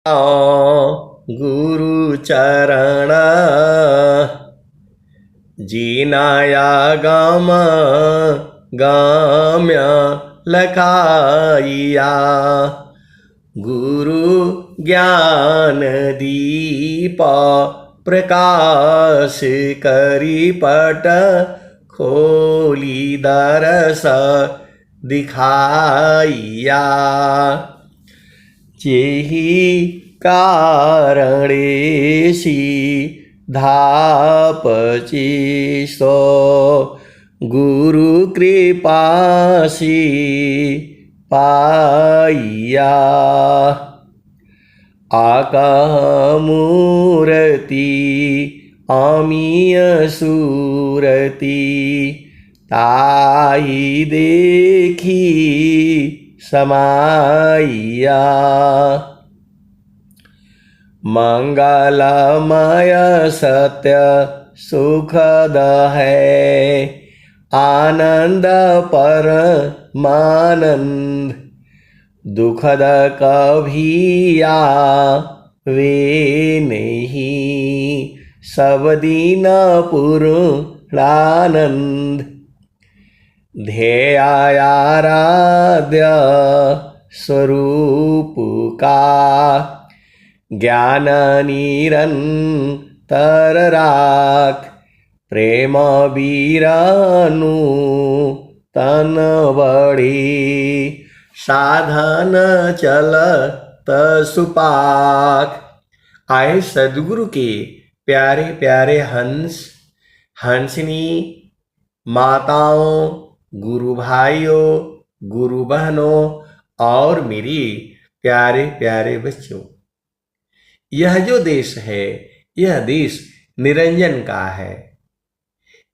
गुरु चरण जीनाया गाम गाम्य लखाइया गुरु ज्ञान दीप प्रकाश करी पट खोली दरस दिखाइया जेहि कारणेसी धापची सो गुरु कृपासी पाइया आकामूर्ति आमीय सूरति ताई देखी समाइया मंगलमय सत्य सुखद है आनंद परमानंद दुखद कभी आवे नहीं सब दिन पूर्णानंद ध्येयाराध्य स्वरूप का ज्ञान निरंतर राख प्रेम बीरानु तन बड़ी साधन चलत सुपाक। आए सदगुरु के प्यारे प्यारे हंस हंसनी माताओं गुरु भाइयों गुरु बहनों और मेरी प्यारे प्यारे बच्चों, यह जो देश है यह देश निरंजन का है।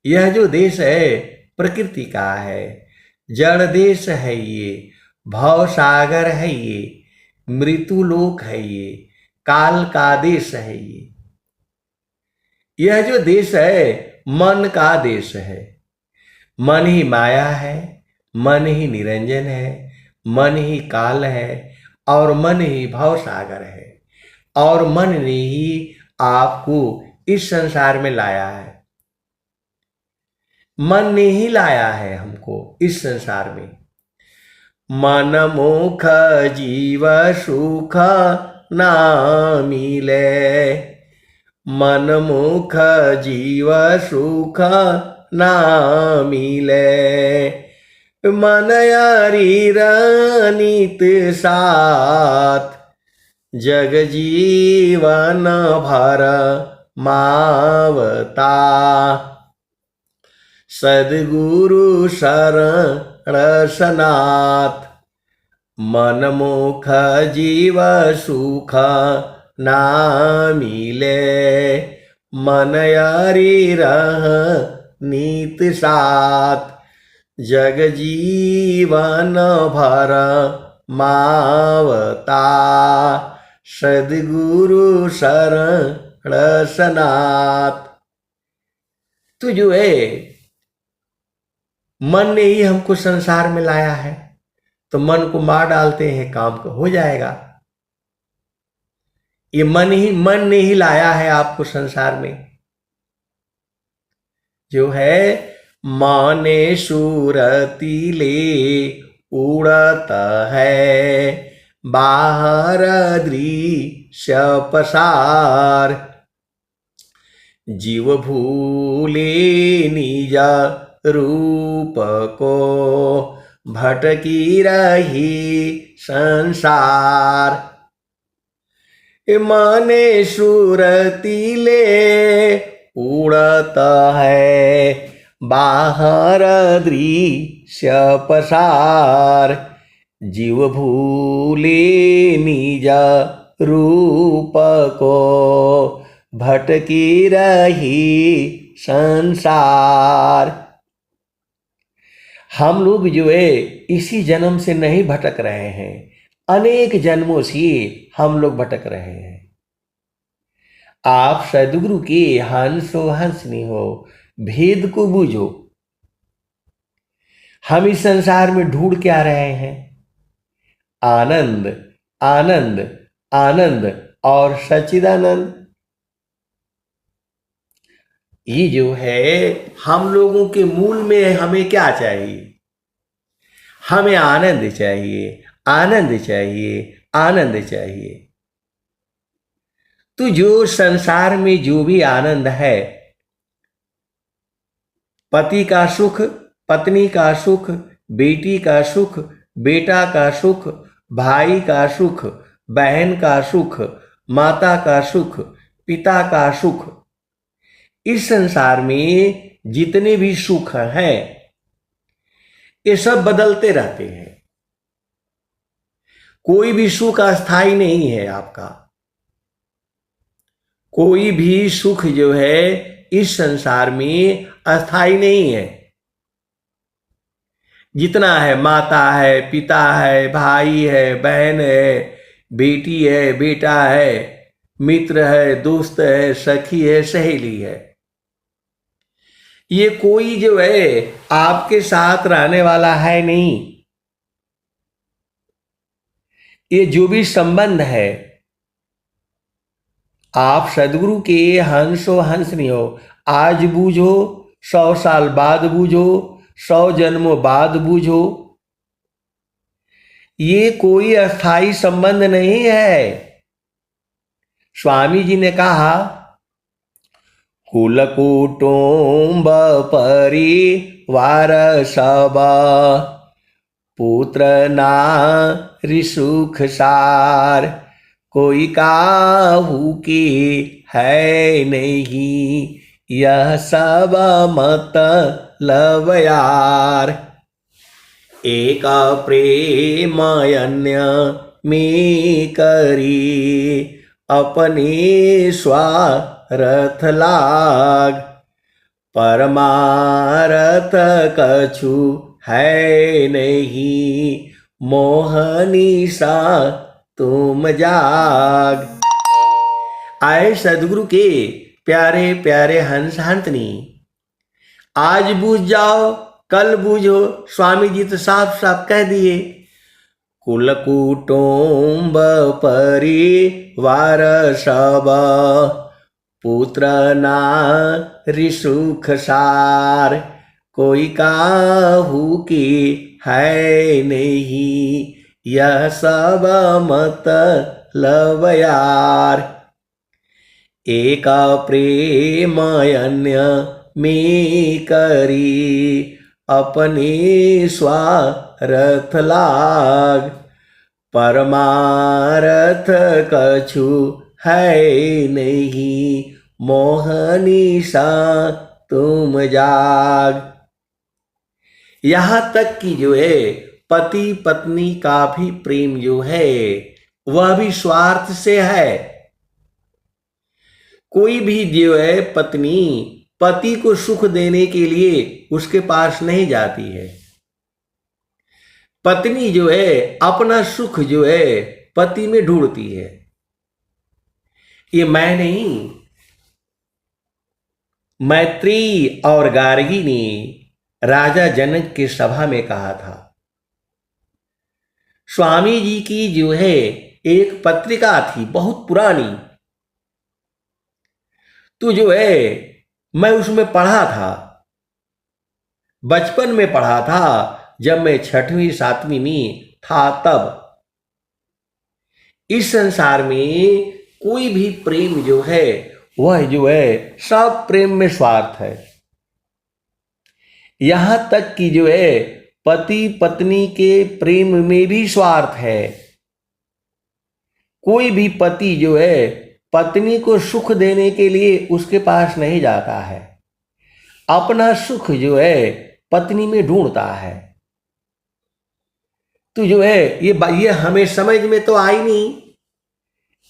यह जो देश है प्रकृति का है, जड़ देश है, ये भव सागर है, ये मृत्युलोक है, ये काल का देश है। यह जो देश है मन का देश है। मन ही माया है, मन ही निरंजन है, मन ही काल है और मन ही भव सागर है और मन ने ही आपको इस संसार में लाया है। मन ने ही लाया है हमको इस संसार में। मन मुख जीव सुख ना मिले, मन मुख जीव सुख ना मिले, मन यारी रानित साथ जग जीवन भर मावता। सद्गुरु शरण सनाथ मन मुख जीव सुख ना मिले, मन यारी रह नीत साथ जग जीवन भर मावता। सद्गुरु शरण सनाथ। तो जो है मन ने ही हमको संसार में लाया है, तो मन को मार डालते हैं, काम हो जाएगा। ये मन ने ही लाया है आपको संसार में। जो है माने सूरती ले उड़त है, बाहर दृश्य पसार, जीव भूले निज रूप को भटकी रही संसार। माने सूरती ले उड़त है, बाहर दृश्य पसार, जीव भूले निज रूप को भटकी रही संसार। हम लोग जो है इसी जन्म से नहीं भटक रहे हैं, अनेक जन्मों से हम लोग भटक रहे हैं। आप सद्गुरु के हंसो हंसनी हो, भेद को बूझो। हम इस संसार में ढूंढ क्या रहे हैं? आनंद। आनंद आनंद और सच्चिदानंद। ये जो है हम लोगों के मूल में हमें क्या चाहिए? हमें आनंद चाहिए, आनंद चाहिए, आनंद चाहिए। तो जो संसार में जो भी आनंद है, पति का सुख, पत्नी का सुख, बेटी का सुख, बेटा का सुख, भाई का सुख, बहन का सुख, माता का सुख, पिता का सुख, इस संसार में जितने भी सुख हैं ये सब बदलते रहते हैं। कोई भी सुख अस्थाई नहीं है आपका। कोई भी सुख जो है इस संसार में अस्थाई नहीं है। जितना है, माता है, पिता है, भाई है, बहन है, बेटी है, बेटा है, मित्र है, दोस्त है, सखी है, सहेली है, ये कोई जो है आपके साथ रहने वाला है नहीं। ये जो भी संबंध है, आप सदगुरु के हंस हो हंस नहीं हो, आज बूझो 100 साल बाद बूझो, 100 जन्मों बाद बूझो, ये कोई अस्थाई संबंध नहीं है। स्वामी जी ने कहा, कुल कुटुंब परिवार सब, पुत्र नारी सुख सार, कोई काहू की है नहीं, यह सब मतलब यार। एक प्रेम अन्य में करी, अपने स्वार्थ लाग, परमारथ कछु है नहीं, मोहनी सा तुम जाग। आए सदगुरु के प्यारे प्यारे हंस हंसनी, आज बूझ जाओ, कल बूझो। स्वामी जी तो साफ साफ कह दिए, कुल कुटुंब परिवार सब, पुत्र नारी सुख सार, कोई काहू की है नहीं, यह सब मतलब यार। एक प्रेम अन्य में करी, अपने स्वार्थ लाग, परमारथ कछु है नहीं, मोहनी सा तुम जाग। यहां तक कि जो है पति पत्नी का भी प्रेम जो है वह भी स्वार्थ से है। कोई भी जो है पत्नी पति को सुख देने के लिए उसके पास नहीं जाती है। पत्नी जो है अपना सुख जो है पति में ढूंढती है। ये मैं नहीं, मैत्री और गार्गी ने राजा जनक की सभा में कहा था। स्वामी जी की जो है एक पत्रिका थी बहुत पुरानी, तो जो है मैं उसमें पढ़ा था, बचपन में पढ़ा था, जब मैं 6वीं 7वीं में था तब। इस संसार में कोई भी प्रेम जो है वह जो है सब प्रेम में स्वार्थ है। यहां तक कि जो है पति पत्नी के प्रेम में भी स्वार्थ है। कोई भी पति जो है पत्नी को सुख देने के लिए उसके पास नहीं जाता है, अपना सुख जो है पत्नी में ढूंढता है। तो जो है ये हमें समझ में तो आई नहीं,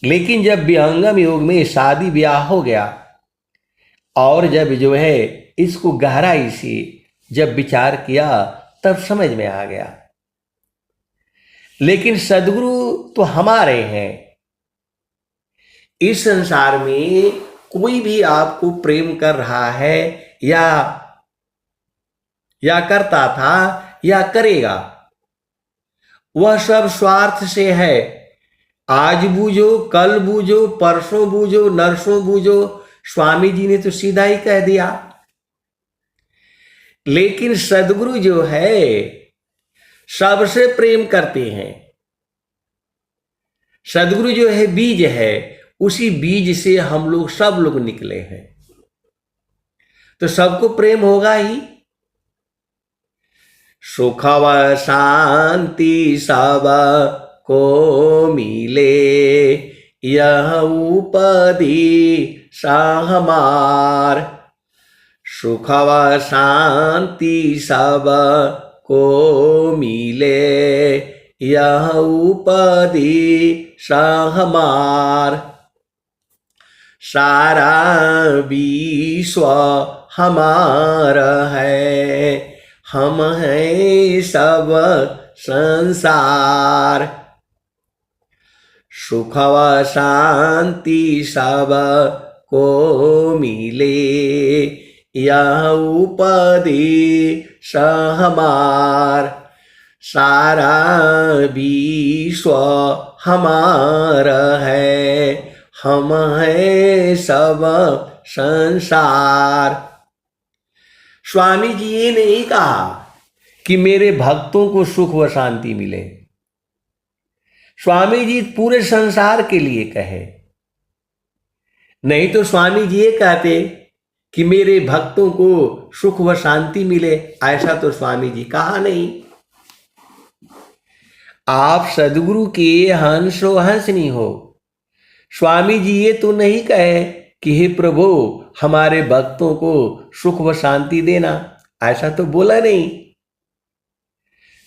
लेकिन जब विहंगम योग में शादी ब्याह हो गया और जब जो है इसको गहराई से जब विचार किया तब समझ में आ गया। लेकिन सदगुरु तो हमारे हैं। इस संसार में कोई भी आपको प्रेम कर रहा है या करता था या करेगा, वह सब स्वार्थ से है। आज बूझो, कल बूझो, परसों बूझो, नरसों बूझो, स्वामी जी ने तो सीधा ही कह दिया। लेकिन सदगुरु जो है सबसे प्रेम करते हैं। सदगुरु जो है बीज है, उसी बीज से हम लोग सब लोग निकले हैं, तो सबको प्रेम होगा ही। सुख व शांति सब को मिले, यह उपदेश हमार। सुख व शांति सब को मिले, यह उपदेश हमार। सारा विश्व हमारा है, हम हैं सब संसार। सुख व शांति सब को मिले, यह उपदेश हमार। सारा विश्व हमारा है, हम हैं सब संसार। स्वामी जी ये नहीं कहा कि मेरे भक्तों को सुख व शांति मिले। स्वामी जी पूरे संसार के लिए कहे, नहीं तो स्वामी जी ये कहते कि मेरे भक्तों को सुख व शांति मिले, ऐसा तो स्वामी जी कहा नहीं। आप सदगुरु के हंसो हंसनी हो। स्वामी जी ये तो नहीं कहे कि हे प्रभु हमारे भक्तों को सुख व शांति देना, ऐसा तो बोला नहीं।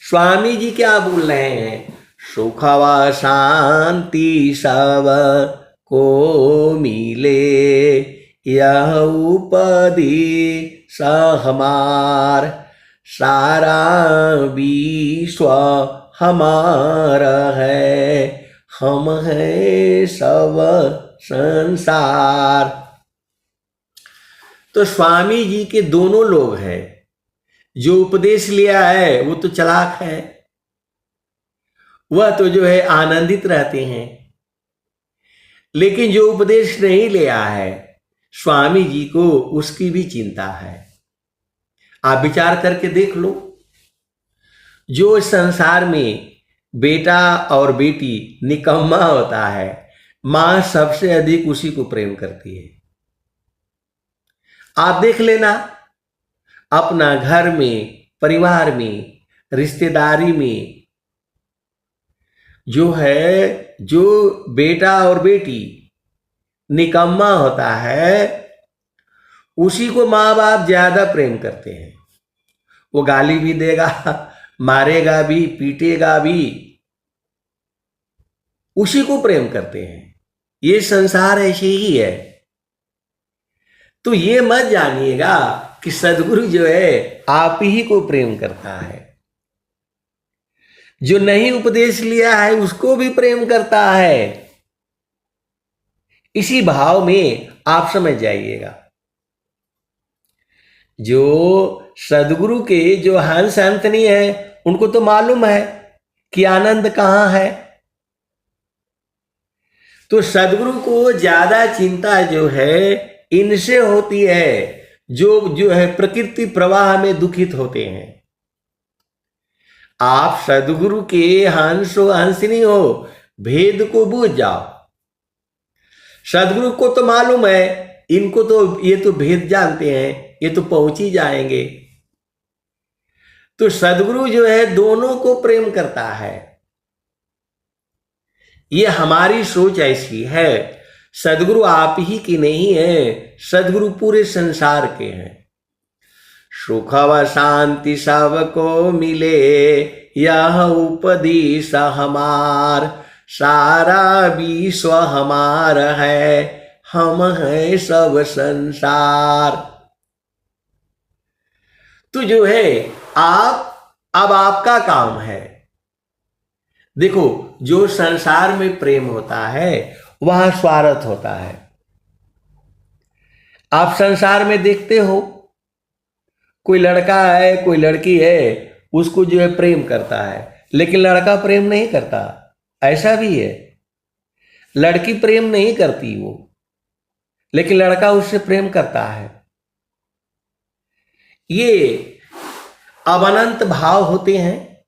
स्वामी जी क्या बोल रहे हैं? सुख व शांति सब को मिले, यह उपदेश हमार। सारा विश्व हमारा है, हम हैं सब संसार। तो स्वामी जी के दोनों लोग हैं। जो उपदेश लिया है वो तो चालाक है, वह तो जो है आनंदित रहते हैं। लेकिन जो उपदेश नहीं लिया है, स्वामी जी को उसकी भी चिंता है। आप विचार करके देख लो, जो संसार में बेटा और बेटी निकम्मा होता है, मां सबसे अधिक उसी को प्रेम करती है। आप देख लेना, अपना घर में, परिवार में, रिश्तेदारी में जो है, जो बेटा और बेटी निकम्मा होता है, उसी को माँ बाप ज्यादा प्रेम करते हैं। वो गाली भी देगा, मारेगा भी, पीटेगा भी, उसी को प्रेम करते हैं। ये संसार ऐसे ही है। तो ये मत जानिएगा कि सदगुरु जो है आप ही को प्रेम करता है। जो नहीं उपदेश लिया है उसको भी प्रेम करता है। इसी भाव में आप समझ जाइएगा। जो सदगुरु के जो हंस अंतनी है, उनको तो मालूम है कि आनंद कहां है। तो सदगुरु को ज्यादा चिंता जो है इनसे होती है, जो है प्रकृति प्रवाह में दुखित होते हैं। आप सदगुरु के हंसो हंसनी हो, भेद को बूझ जाओ। सदगुरु को तो मालूम है, इनको तो ये तो भेद जानते हैं, ये तो पहुंच ही जाएंगे। तो सदगुरु जो है दोनों को प्रेम करता है। ये हमारी सोच ऐसी है। सदगुरु आप ही की नहीं है, सदगुरु पूरे संसार के हैं। सुख व शांति सबको मिले, यह उपदेश हमार। सारा विश्व हमारा है, हम हैं सब संसार। तो जो है अब आपका काम है। देखो, जो संसार में प्रेम होता है वहां स्वार्थ होता है। आप संसार में देखते हो, कोई लड़का है, कोई लड़की है, उसको जो है प्रेम करता है, लेकिन लड़का प्रेम नहीं करता, ऐसा भी है। लड़की प्रेम नहीं करती वो, लेकिन लड़का उससे प्रेम करता है। ये अब अनंत भाव होते हैं।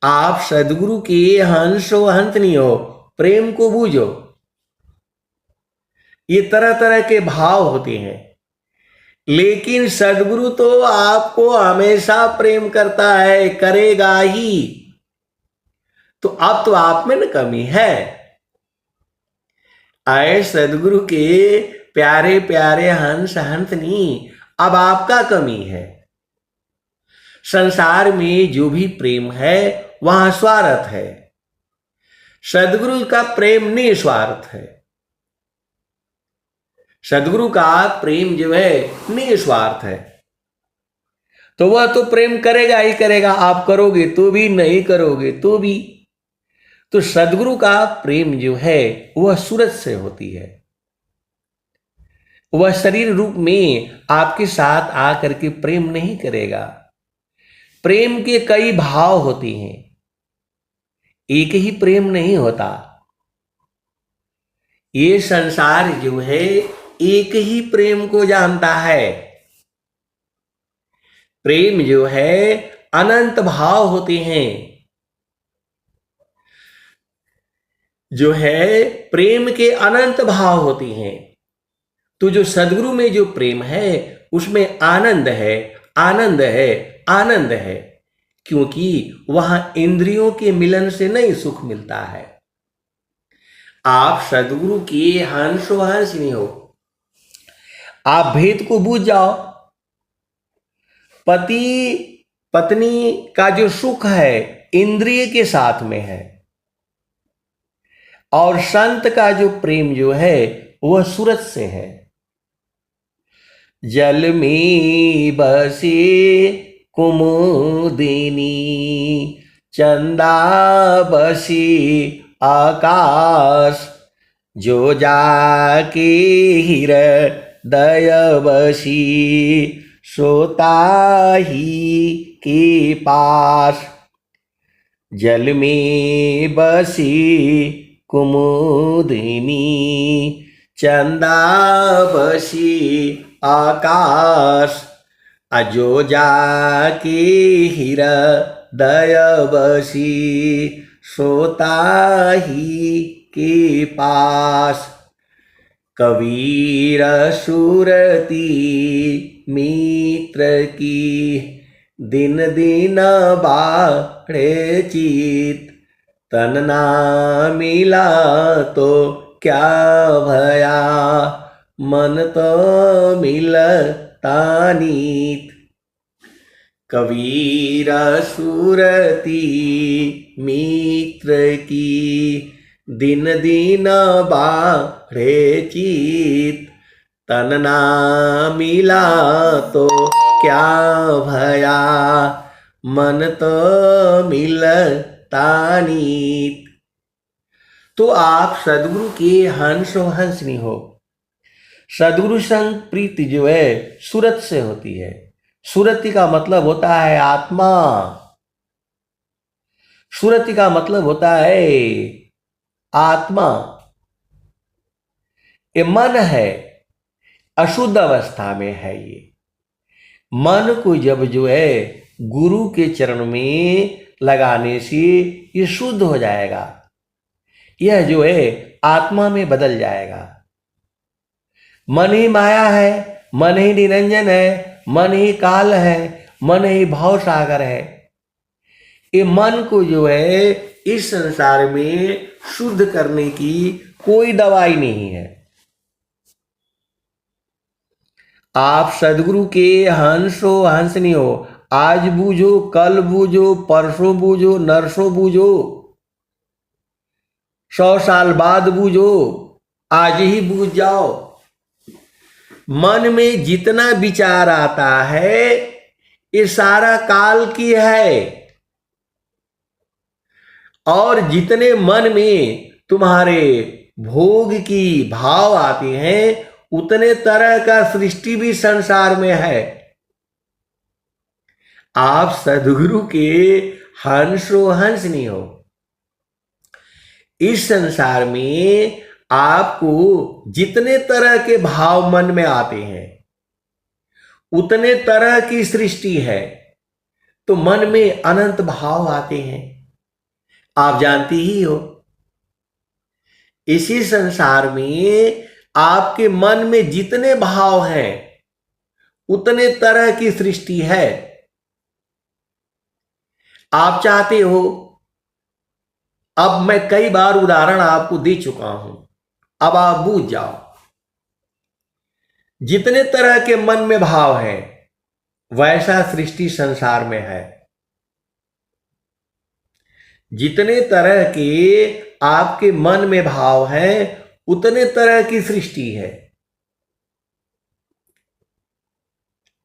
आप सदगुरु के हंस हो हंस नहीं हो, प्रेम को बूझो। ये तरह तरह के भाव होते हैं, लेकिन सदगुरु तो आपको हमेशा प्रेम करता है, करेगा ही। तो अब तो आप में न कमी है। आए सदगुरु के प्यारे प्यारे हंस हंसनी, अब आपका कमी है। संसार में जो भी प्रेम है वहां स्वार्थ है। सदगुरु का प्रेम निस्वार्थ है। सदगुरु का प्रेम जो है निस्वार्थ है। तो वह तो प्रेम करेगा ही करेगा, आप करोगे तो भी, नहीं करोगे तो भी। तो सदगुरु का प्रेम जो है वह सूरज से होती है। वह शरीर रूप में आपके साथ आकर के प्रेम नहीं करेगा। प्रेम के कई भाव होते हैं, एक ही प्रेम नहीं होता। ये संसार जो है एक ही प्रेम को जानता है। प्रेम जो है अनंत भाव होते हैं। जो है प्रेम के अनंत भाव होते हैं। तो जो सदगुरु में जो प्रेम है उसमें आनंद है, आनंद है, आनंद है। क्योंकि वहां इंद्रियों के मिलन से नहीं सुख मिलता है। आप सदगुरु के हंसो हंस नहीं हो। आप भेद को बूझ जाओ। पति पत्नी का जो सुख है इंद्रिय के साथ में है, और संत का जो प्रेम जो है वह सूरज से है। जल में बसे कुमुदिनी, चंदा बसी आकाश, जो जाके हृदय बसी, सोता ही के पास। जल में बसी कुमुदिनी, चंदा बसी आकाश, अजो जाके हृदय बसी, सोता ही के पास। कबीर सुरती मित्र की, दिन दिन बाढ़े चित, तन ना मिला तो क्या भया, मन तो मिलता नीत। कबीर सुरती मित्र की, दिन दिन बाढ़े चित, तन ना मिला तो क्या भया, मन तो मिलता नीत। तो आप सदगुरु के हंसो हंसनी हो। सदगुरु संग प्रीति जो है सूरत से होती है। सूरति का मतलब होता है आत्मा। सूरति का मतलब होता है आत्मा। ये मन है, अशुद्ध अवस्था में है। ये मन को जब जो है गुरु के चरण में लगाने से ये शुद्ध हो जाएगा। यह जो है आत्मा में बदल जाएगा। मन ही माया है, मन ही निरंजन है, मन ही काल है, मन ही भव सागर है। ये मन को जो है इस संसार में शुद्ध करने की कोई दवाई नहीं है। आप सदगुरु के हंसो हंसनी हो। आज बूझो, कल बूझो, परसों बूझो, नरसों बूझो, 100 साल बाद बूझो, आज ही बूझ जाओ। मन में जितना विचार आता है ये सारा काल की है। और जितने मन में तुम्हारे भोग की भाव आते हैं उतने तरह का सृष्टि भी संसार में है। आप सदगुरु के हंसो हंस नहीं हो। इस संसार में आपको जितने तरह के भाव मन में आते हैं उतने तरह की सृष्टि है, तो मन में अनंत भाव आते हैं, आप जानती ही हो। इसी संसार में आपके मन में जितने भाव हैं उतने तरह की सृष्टि है। आप चाहते हो, अब मैं कई बार उदाहरण आपको दे चुका हूं, अब आप बूझ जाओ। जितने तरह के मन में भाव है वैसा सृष्टि संसार में है। जितने तरह के आपके मन में भाव हैं उतने तरह की सृष्टि है।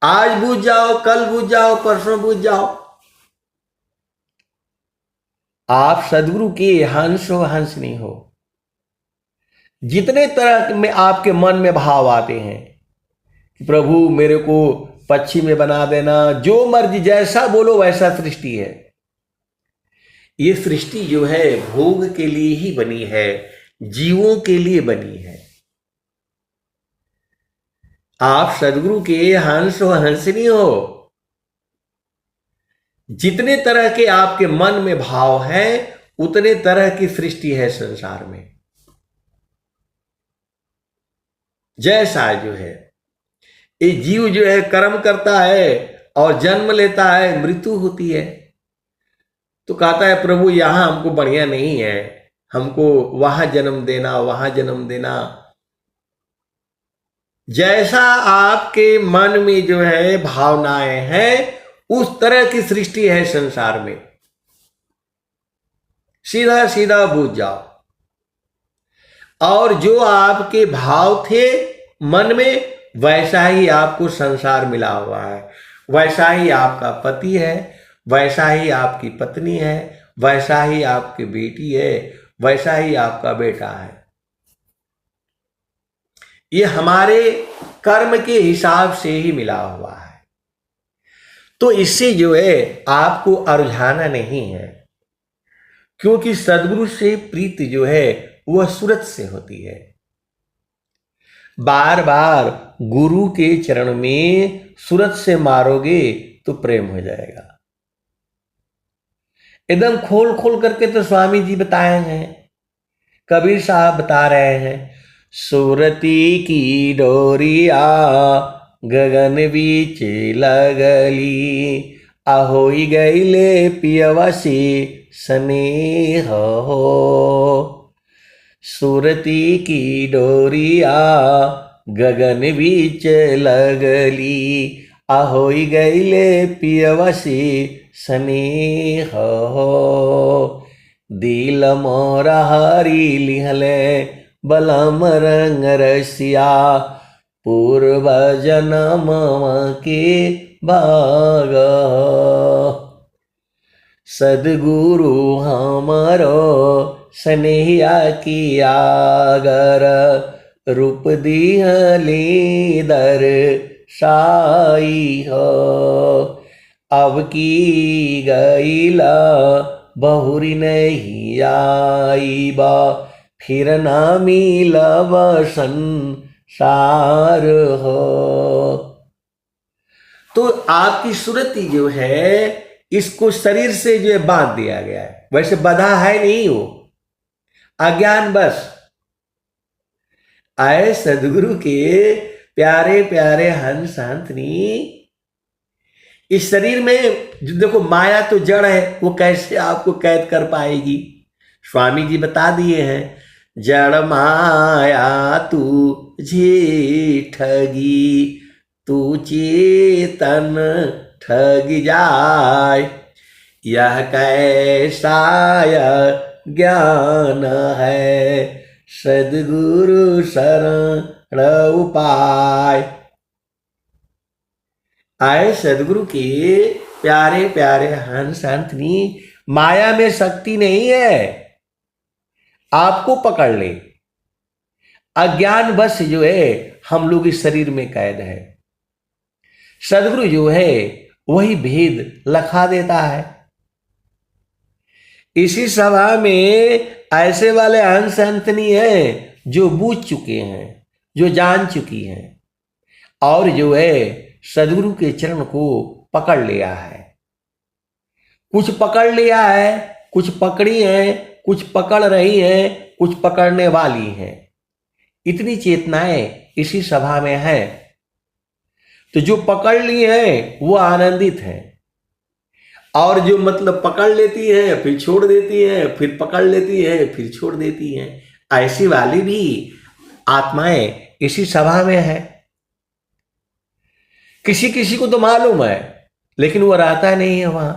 आज बूझ जाओ, कल बूझ जाओ, परसों बूझ जाओ। आप सदगुरु के हंस हो, हंसनी हो। जितने तरह में आपके मन में भाव आते हैं कि प्रभु मेरे को पक्षी में बना देना, जो मर्जी जैसा बोलो वैसा सृष्टि है। ये सृष्टि जो है भोग के लिए ही बनी है, जीवों के लिए बनी है। आप सदगुरु के हंस हो, हंसनी हो। जितने तरह के आपके मन में भाव हैं उतने तरह की सृष्टि है संसार में। जैसा जो है ये जीव जो है कर्म करता है और जन्म लेता है, मृत्यु होती है, तो कहता है प्रभु यहां हमको बढ़िया नहीं है, हमको वहां जन्म देना, वहां जन्म देना। जैसा आपके मन में जो है भावनाएं हैं उस तरह की सृष्टि है संसार में। सीधा सीधा बूझ जाओ। और जो आपके भाव थे मन में वैसा ही आपको संसार मिला हुआ है, वैसा ही आपका पति है, वैसा ही आपकी पत्नी है, वैसा ही आपकी बेटी है, वैसा ही आपका बेटा है। ये हमारे कर्म के हिसाब से ही मिला हुआ है। तो इससे जो है आपको अरुझाना नहीं है, क्योंकि सदगुरु से प्रीति जो है वह सूरत से होती है। बार बार गुरु के चरण में सूरत से मारोगे तो प्रेम हो जाएगा। एकदम खोल खोल करके तो स्वामी जी बताए हैं, कबीर साहब बता रहे हैं। सूरती की डोरिया गगन बीच लगली, आहोई गईले पियवसी स्नेह हो। सूरती की डोरिया गगन बीच लगली, आहोई गईले पियवसी स्नेह हो। दिल मोरा हरी लिहले बलम रंग रसिया, पूर्व जन्म के भाग। सदगुरु हमारो स्नेहिया की आगर, रूप दिहली दर साई हो। अब की गईला बहुरी नहीं आई बा, फिर ना मिलब संसार हो। तो आपकी सुरति जो है इसको शरीर से जो है बांध दिया गया है, वैसे बंधा है नहीं, वो अज्ञान बस। आए सदगुरु के प्यारे प्यारे हंस हंसनी, इस शरीर में जो देखो माया तो जड़ है, वो कैसे आपको कैद कर पाएगी। स्वामी जी बता दिए हैं, जड़ माया तू जी ठगी, तू चेतन ठग जाय। यह कैसा ज्ञान है, सद्गुरु शरण उपाय। आए सदगुरु के प्यारे प्यारे हंस हंसनी, माया में शक्ति नहीं है आपको पकड़ ले। अज्ञान बस जो है हम लोग इस शरीर में कैद है। सदगुरु जो है वही भेद लखा देता है। इसी सभा में ऐसे वाले हंस हंसनी हैं जो बूझ चुके हैं, जो जान चुकी हैं, और जो है सदगुरु के चरण को पकड़ लिया है। कुछ पकड़ लिया है, कुछ पकड़ी है, कुछ पकड़ रही है, कुछ पकड़ने वाली हैं। इतनी चेतनाएं इसी सभा में है। तो जो पकड़ ली है वो आनंदित है, और जो मतलब पकड़ लेती है फिर छोड़ देती है, फिर पकड़ लेती है फिर छोड़ देती है, ऐसी वाली भी आत्माएं इसी सभा में है। किसी किसी को तो मालूम है, लेकिन वो रहता नहीं है वहां।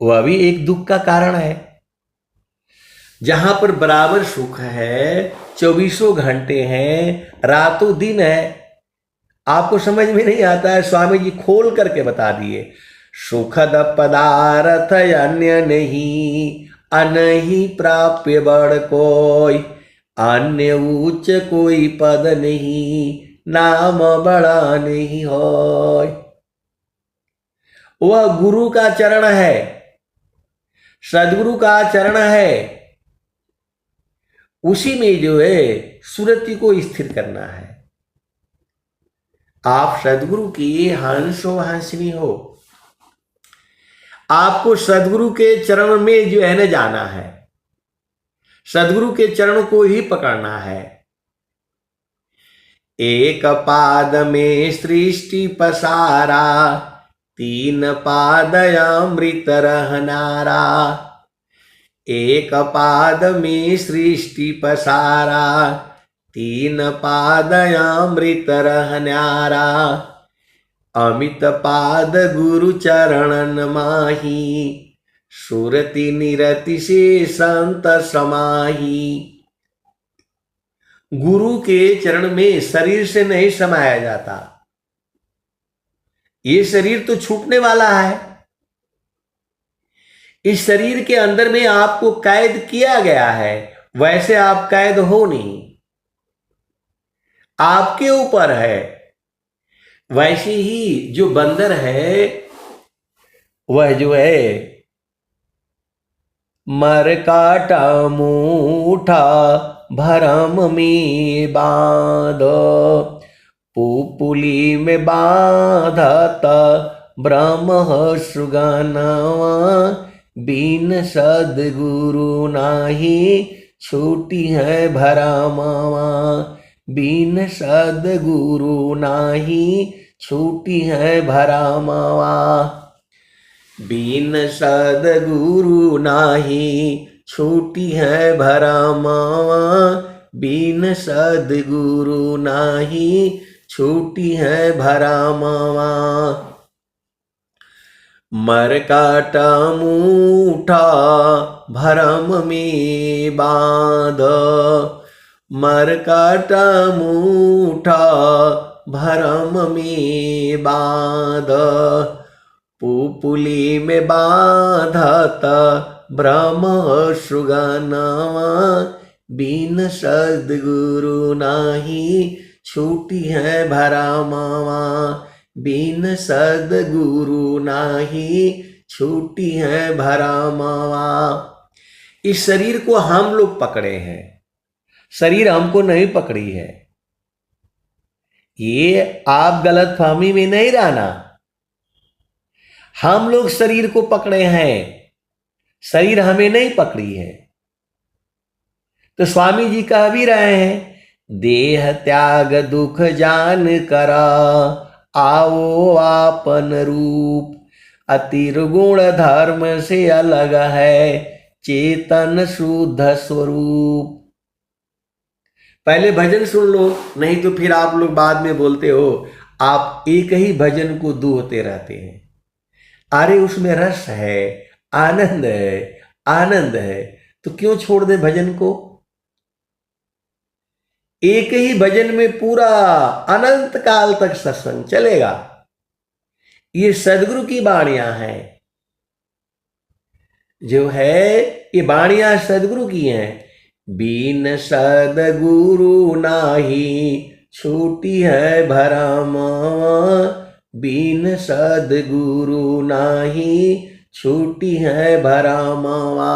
वह भी एक दुख का कारण है। जहां पर बराबर सुख है, 24 घंटे हैं, रातों दिन है, आपको समझ में नहीं आता है। स्वामी जी खोल करके बता दिए, सुखद पदार्थ अन्य नहीं, अनहि प्राप्य बड़ कोई, अन्य उच्च कोई पद नहीं, नाम बड़ा नहीं होय। वह गुरु का चरण है, सदगुरु का चरण है, उसी में जो है सुरति को स्थिर करना है। आप सदगुरु की हंस हो, हंसनी हो, आपको सदगुरु के चरण में जो है न जाना है, सदगुरु के चरण को ही पकड़ना है। एक पाद में सृष्टि पसारा, 3 पाद अमृत रहनारा। एक पाद में सृष्टि पसारा, 3 पाद अमृत रहनारा। अमित पाद गुरु चरणन माही, सुरति निरति से संत समाही। गुरु के चरण में शरीर से नहीं समाया जाता। ये शरीर तो छूटने वाला है। इस शरीर के अंदर में आपको कैद किया गया है, वैसे आप कैद हो नहीं, आपके ऊपर है। वैसे ही जो बंदर है वह जो है मर काटा मूठा भरम में बांध, पुपुली में बांधत ब्रह्म सुगनवा। बिन सदगुरु नाही छूटी है भरमवा, बिन सदगुरु नाही छूटी है भरमवा। बिन सदगुरु नाही छूटी है भरमवा, बिन सदगुरु नाही छूटी है भरमवा। मर काटा मूठा भरम में बांध, मर काटा मूठा भरम में बांध। पुपुली में बांधत ब्रह्म सुगनवा, बिन सदगुरु नाही छूटी है भरमवा, बिन सदगुरु नाही छूटी है भरमवा। इस शरीर को हम लोग पकड़े हैं, शरीर हमको नहीं पकड़ी है। ये आप गलतफहमी में नहीं रहना। हम लोग शरीर को पकड़े हैं, शरीर हमें नहीं पकड़ी है। तो स्वामी जी कह भी रहे हैं, देह त्याग दुख जान करा, आओ आपन रूप। अतिर्गुण धर्म से अलग है, चेतन शुद्ध स्वरूप। पहले भजन सुन लो, नहीं तो फिर आप लोग बाद में बोलते हो आप एक ही भजन को दोहते रहते हैं। अरे उसमें रस है, आनंद है, आनंद है, तो क्यों छोड़ दे भजन को। एक ही भजन में पूरा अनंत काल तक सत्संग चलेगा। ये सदगुरु की वाणियां हैं, जो है ये वाणियां सदगुरु की हैं। बिन सदगुरु नाही छूटी है भरमवा, बिन सदगुरु नाही छूटी है भरमवा।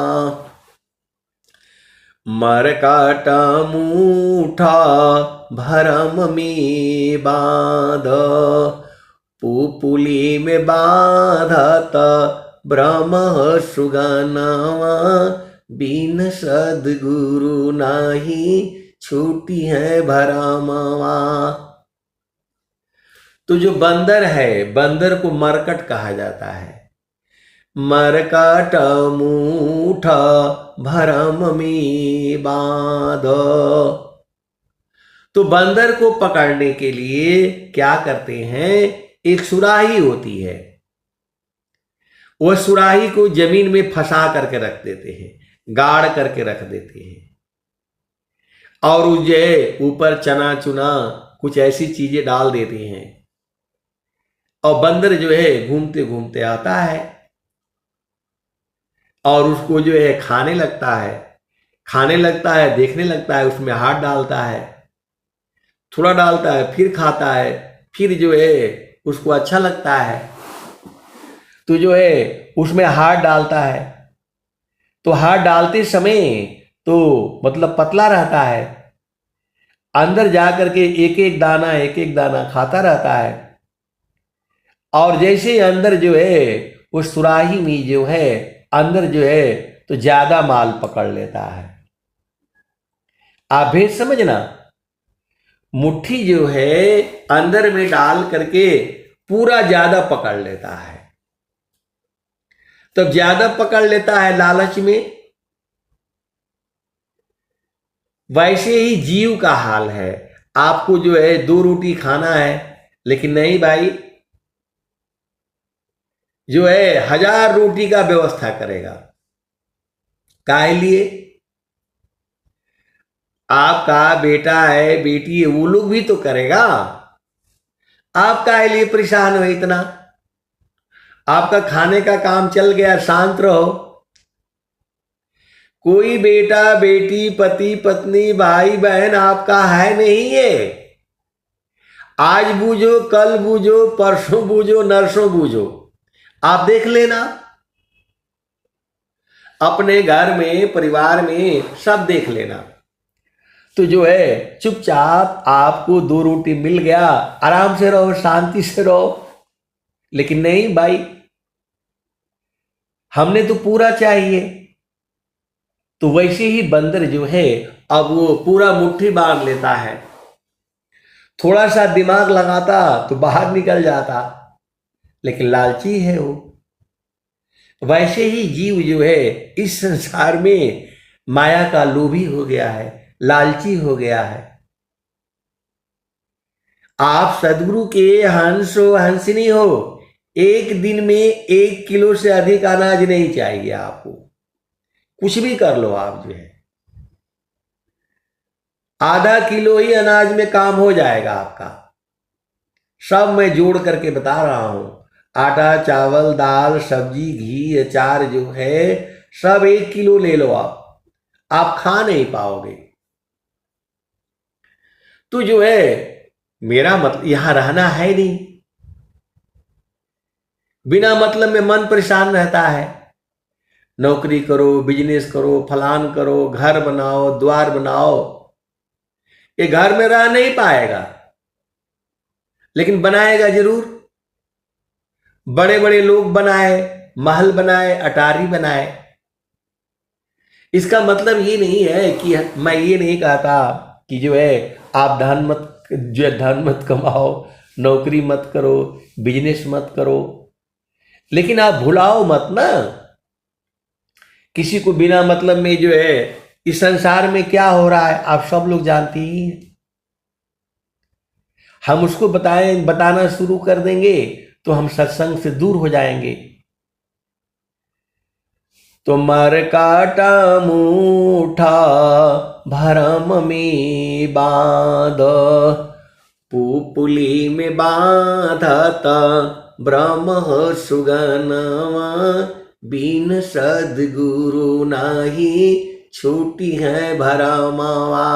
मरकाट मूठा भरम में बांध, पुपुली में बांधत ब्रह्म सुगनवा, बिन सद्गुरु नाही छूटी है भरमवा। तो जो बंदर है, बंदर को मरकट कहा जाता है। मरकट मूठ भरम में बांध। तो बंदर को पकड़ने के लिए क्या करते हैं, एक सुराही होती है, वह सुराही को जमीन में फंसा करके रख देते हैं, गाड़ करके रख देते हैं, और उस जो ऊपर चना चुना कुछ ऐसी चीजें डाल देते हैं, और बंदर जो है घूमते घूमते आता है और उसको जो है खाने लगता है, देखने लगता है, उसमें हाथ डालता है, थोड़ा डालता है, फिर खाता है, फिर जो है उसको अच्छा लगता है तो जो है उसमें हाथ डालता है। तो हाथ डालते समय तो मतलब पतला रहता है, अंदर जा करके एक एक दाना खाता रहता है, और जैसे अंदर जो है उस सुराही में जो है अंदर जो है तो ज्यादा माल पकड़ लेता है। आप भेद समझना, मुट्ठी जो है अंदर में डाल करके पूरा ज्यादा पकड़ लेता है, तब ज्यादा पकड़ लेता है लालच में। वैसे ही जीव का हाल है, आपको जो है 2 रोटी खाना है, लेकिन नहीं भाई, जो है 1000 रोटी का व्यवस्था करेगा। काहे लिए? आपका बेटा है, बेटी है, वो लोग भी तो करेगा। आप काहे लिए परेशान हो इतना? आपका खाने का काम चल गया, शांत रहो। कोई बेटा बेटी पति पत्नी भाई बहन आपका है नहीं है। आज बूझो, कल बूझो, परसों बूझो, नरसों बूझो, आप देख लेना अपने घर में, परिवार में, सब देख लेना। तो जो है चुपचाप आपको 2 रोटी मिल गया, आराम से रहो, शांति से रहो। लेकिन नहीं भाई, हमने तो पूरा चाहिए। तो वैसे ही बंदर जो है अब वो पूरा मुट्ठी बांध लेता है, थोड़ा सा दिमाग लगाता तो बाहर निकल जाता, लेकिन लालची है वो। वैसे ही जीव जो है इस संसार में माया का लोभी हो गया है, लालची हो गया है। आप सदगुरु के हंस हो, हंसनी हो, एक दिन में 1 किलो से अधिक अनाज नहीं चाहिए आपको। कुछ भी कर लो आप, जो है आधा किलो ही अनाज में काम हो जाएगा आपका। सब मैं जोड़ करके बता रहा हूं, आटा चावल दाल सब्जी घी अचार जो है सब 1 किलो ले लो आप खा नहीं पाओगे। तो जो है मेरा मतलब यहां रहना है नहीं, बिना मतलब में मन परेशान रहता है। नौकरी करो, बिजनेस करो, फलान करो, घर बनाओ, द्वार बनाओ, ये घर में रह नहीं पाएगा, लेकिन बनाएगा जरूर। बड़े बड़े लोग बनाए, महल बनाए, अटारी बनाए। इसका मतलब ये नहीं है कि मैं ये नहीं कहता कि जो है आप धन मत कमाओ, नौकरी मत करो, बिजनेस मत करो, लेकिन आप भुलाओ मत ना किसी को। बिना मतलब में जो है इस संसार में क्या हो रहा है आप सब लोग जानते ही हैं। हम उसको बताना शुरू कर देंगे तो हम सत्संग से दूर हो जाएंगे। तो मरकाटा मूठा भरम में बांध, पुपुली में बांधत ब्रह्म सुगनवा, बिन सद्गुरु नाही छूटी है भरमवा।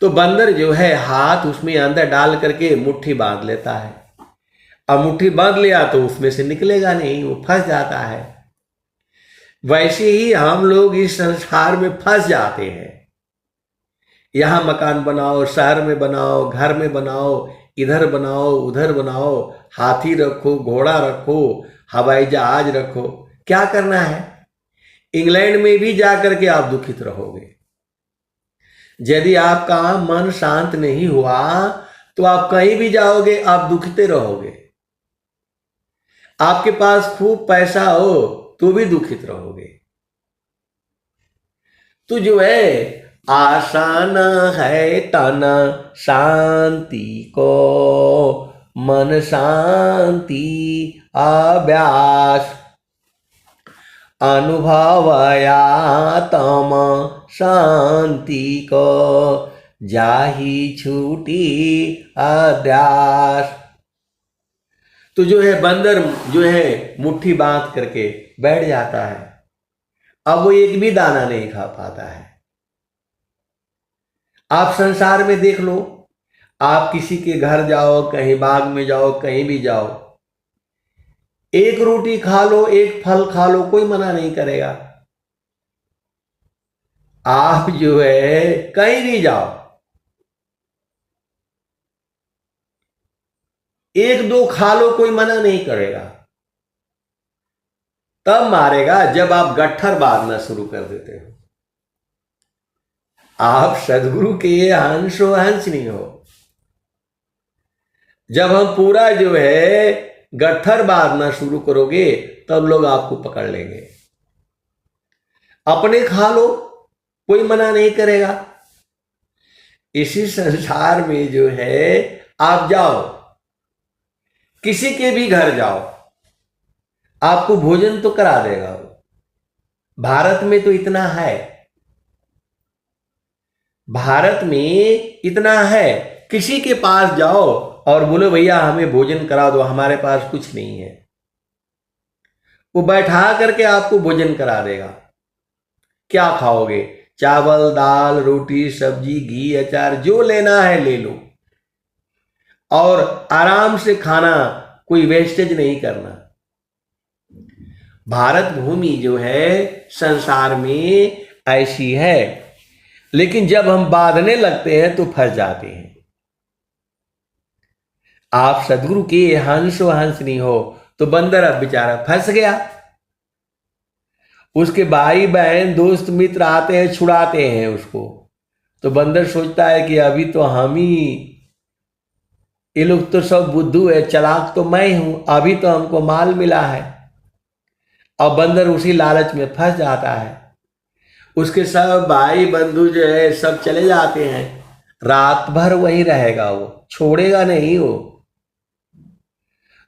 तो बंदर जो है हाथ उसमें अंदर डाल करके मुट्ठी बांध लेता है। अब मुट्ठी बांध लिया तो उसमें से निकलेगा नहीं, वो फंस जाता है। वैसे ही हम लोग इस संसार में फंस जाते हैं। यहाँ मकान बनाओ, शहर में बनाओ, घर में बनाओ, इधर बनाओ, उधर बनाओ, हाथी रखो, घोड़ा रखो, हवाई जहाज रखो। क्या करना है? इंग्लैंड में भी जाकर के आप दुखित रहोगे। यदि आपका मन शांत नहीं हुआ तो आप कहीं भी जाओगे, आप दुखते रहोगे। आपके पास खूब पैसा हो तो भी दुखित रहोगे। तो जो है, आसान है तन शांति को, मन शांति अभ्यास, अनुभवया तम शांति को, जाही छूटी अध्यास। तो जो है बंदर जो है मुट्ठी बांध करके बैठ जाता है। अब वो एक भी दाना नहीं खा पाता है। आप संसार में देख लो, आप किसी के घर जाओ, कहीं बाग में जाओ, कहीं भी जाओ, एक रोटी खा लो, एक फल खा लो, कोई मना नहीं करेगा। आप जो है कहीं भी जाओ, एक दो खा लो, कोई मना नहीं करेगा। तब मारेगा जब आप गट्ठर बांधना शुरू कर देते हो। आप सदगुरु के हंसो हंस नहीं हो। जब हम पूरा जो है गट्ठर बांधना शुरू करोगे तब लोग आपको पकड़ लेंगे। अपने खा लो, कोई मना नहीं करेगा। इसी संसार में जो है आप जाओ, किसी के भी घर जाओ, आपको भोजन तो करा देगा वो। भारत में तो इतना है, भारत में इतना है, किसी के पास जाओ और बोलो भैया हमें भोजन करा दो, हमारे पास कुछ नहीं है, वो बैठा करके आपको भोजन करा देगा। क्या खाओगे? चावल, दाल, रोटी, सब्जी, घी, अचार, जो लेना है ले लो, और आराम से खाना, कोई वेस्टेज नहीं करना। भारत भूमि जो है संसार में ऐसी है, लेकिन जब हम बांधने लगते हैं तो फंस जाते हैं। आप सदगुरु के हंसो हंस नहीं हो तो बंदर अब बेचारा फंस गया। उसके भाई बहन दोस्त मित्र आते हैं, छुड़ाते हैं उसको, तो बंदर सोचता है कि अभी तो हम ही, ये लोग तो सब बुद्धू है, चालाक तो मैं हूं, अभी तो हमको माल मिला है। और बंदर उसी लालच में फंस जाता है। उसके सब भाई बंधु जो है सब चले जाते हैं, रात भर वहीं रहेगा, वो छोड़ेगा नहीं। वो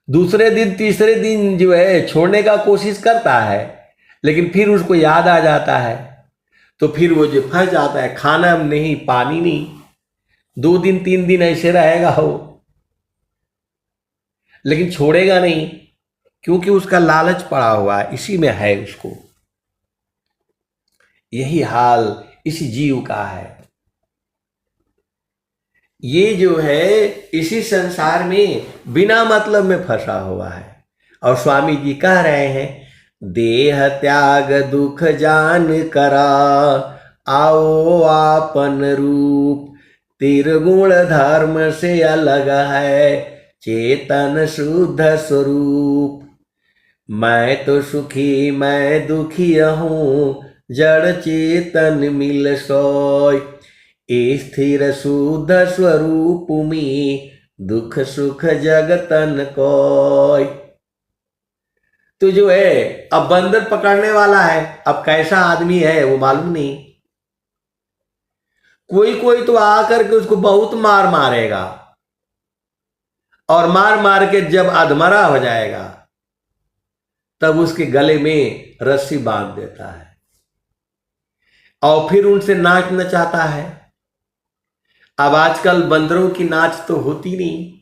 दूसरे दिन तीसरे दिन जो है छोड़ने का कोशिश करता है, लेकिन फिर उसको याद आ जाता है, तो फिर वो जो फंस जाता है, खाना नहीं, पानी नहीं, 2 दिन 3 दिन ऐसे रहेगा वो, लेकिन छोड़ेगा नहीं, क्योंकि उसका लालच पड़ा हुआ है, इसी में है उसको। यही हाल इसी जीव का है। ये जो है इसी संसार में बिना मतलब में फंसा हुआ है। और स्वामी जी कह रहे हैं, देह त्याग दुख जान करा, आओ आपन रूप, त्रिगुण धर्म से अलग है चेतन शुद्ध स्वरूप। मैं तो सुखी मैं दुखी हूँ, जड़ चेतन मिल सोय, स्थिर शुद्ध स्वरूप में दुख सुख जगतन कोय। तो जो है अब बंदर पकड़ने वाला है, अब कैसा आदमी है वो मालूम नहीं। कोई कोई तो आकर के उसको बहुत मार मारेगा, और मार मार के जब अधमरा हो जाएगा तब उसके गले में रस्सी बांध देता है, और फिर उनसे नाच नचाता है। अब आजकल बंदरों की नाच तो होती नहीं,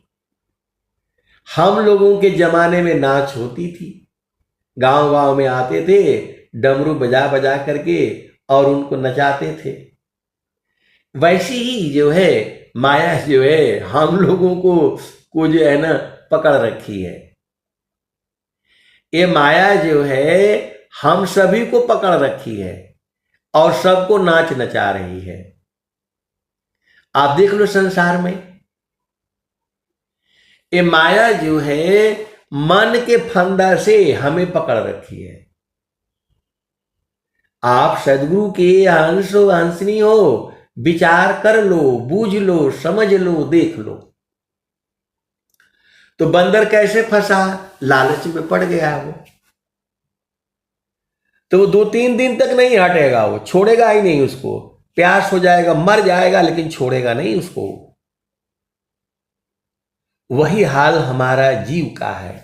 हम लोगों के जमाने में नाच होती थी। गांव गांव में आते थे, डमरू बजा बजा करके और उनको नचाते थे। वैसी ही जो है माया जो है हम लोगों को जो है ना पकड़ रखी है। ये माया जो है हम सभी को पकड़ रखी है और सबको नाच नचा रही है। आप देख लो संसार में ये माया जो है मन के फंदा से हमें पकड़ रखी है। आप सदगुरु के अंश हो, अंशनी हो, विचार कर लो, बूझ लो, समझ लो, देख लो। तो बंदर कैसे फंसा? लालच में पड़ गया वो। तो वो 2-3 दिन तक नहीं हटेगा, वो छोड़ेगा ही नहीं उसको। प्यास हो जाएगा, मर जाएगा, लेकिन छोड़ेगा नहीं उसको। वही हाल हमारा जीव का है।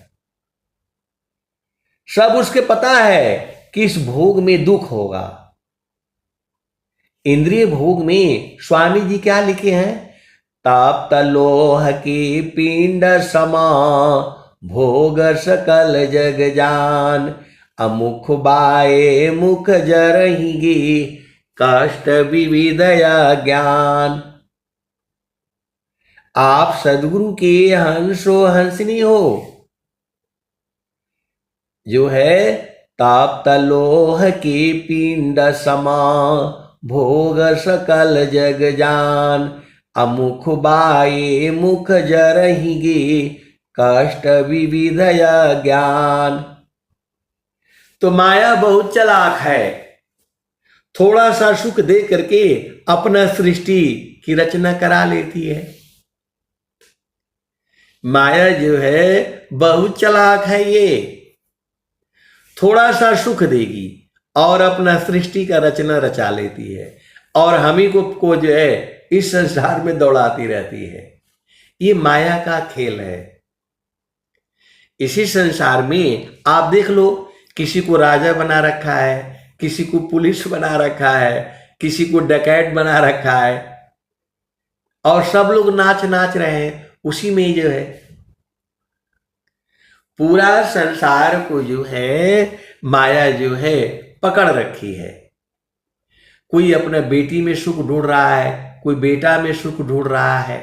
सब उसके पता है कि इस भोग में दुख होगा। इंद्रिय भोग में स्वामी जी क्या लिखे हैं? ताप्त लोह की पिंड समा भोग सकल जग जान, अमुख बाए मुख जरहिगी कष्ट विविधया ज्ञान। आप सदगुरु के हंसो हंसनी हो, जो है ताप्त लोह की पिंड समा भोग सकल जग जान, अमुख बाए मुख जरहिगी कष्ट विविधया ज्ञान। तो माया बहुत चालाक है, थोड़ा सा सुख दे करके अपना सृष्टि की रचना करा लेती है। माया जो है बहुत चालाक है, ये थोड़ा सा सुख देगी और अपना सृष्टि का रचना रचा लेती है और हम ही को जो है इस संसार में दौड़ाती रहती है। ये माया का खेल है। इसी संसार में आप देख लो, किसी को राजा बना रखा है, किसी को पुलिस बना रखा है, किसी को डकैत बना रखा है और सब लोग नाच नाच रहे हैं उसी में। जो है पूरा संसार को जो है माया जो है पकड़ रखी है। कोई अपने बेटी में सुख ढूंढ रहा है, कोई बेटा में सुख ढूंढ रहा है,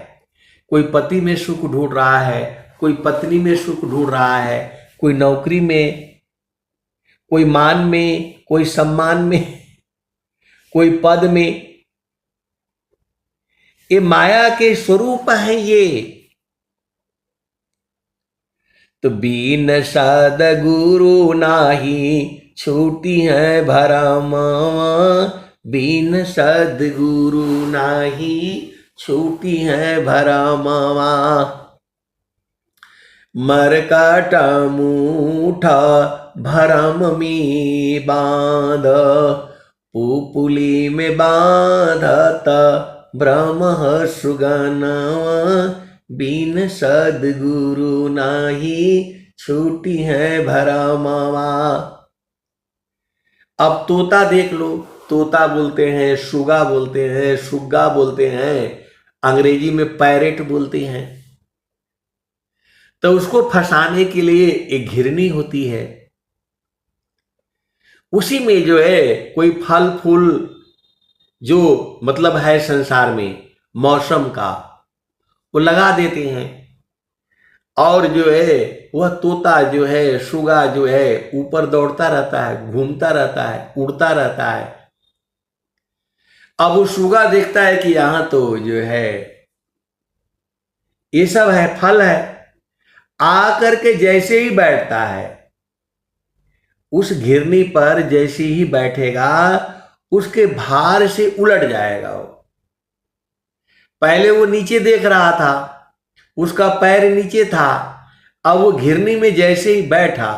कोई पति में सुख ढूंढ रहा है, कोई पत्नी में सुख ढूंढ रहा है, कोई नौकरी में, कोई मान में, कोई सम्मान में, कोई पद में। ये माया के स्वरूप है ये। तो बीन सदगुरु नाही छूटी है भरम, बीन सदगुरु नाही छूटी है भरमवा। मरकट मूठा भरम में बांध, पुपुली में बांधत ब्रह्म सुगनवा, बिन सदगुरु नाही छूटी है भरमवा। अब तोता देख लो, तोता बोलते हैं, सुगा बोलते हैं, सुग्गा बोलते हैं, अंग्रेजी में पैरेट बोलते हैं। तो उसको फंसाने के लिए एक घिरनी होती है, उसी में जो है कोई फल फूल जो मतलब है संसार में मौसम का वो लगा देते हैं और जो है वह तोता जो है, सुगा जो है ऊपर दौड़ता रहता है, घूमता रहता है, उड़ता रहता है। अब वो सुगा देखता है कि यहां तो जो है ये सब है, फल है, आकर के जैसे ही बैठता है उस घिरनी पर, जैसे ही बैठेगा उसके भार से उलट जाएगा वो। पहले वो नीचे देख रहा था, उसका पैर नीचे था, अब वो घिरनी में जैसे ही बैठा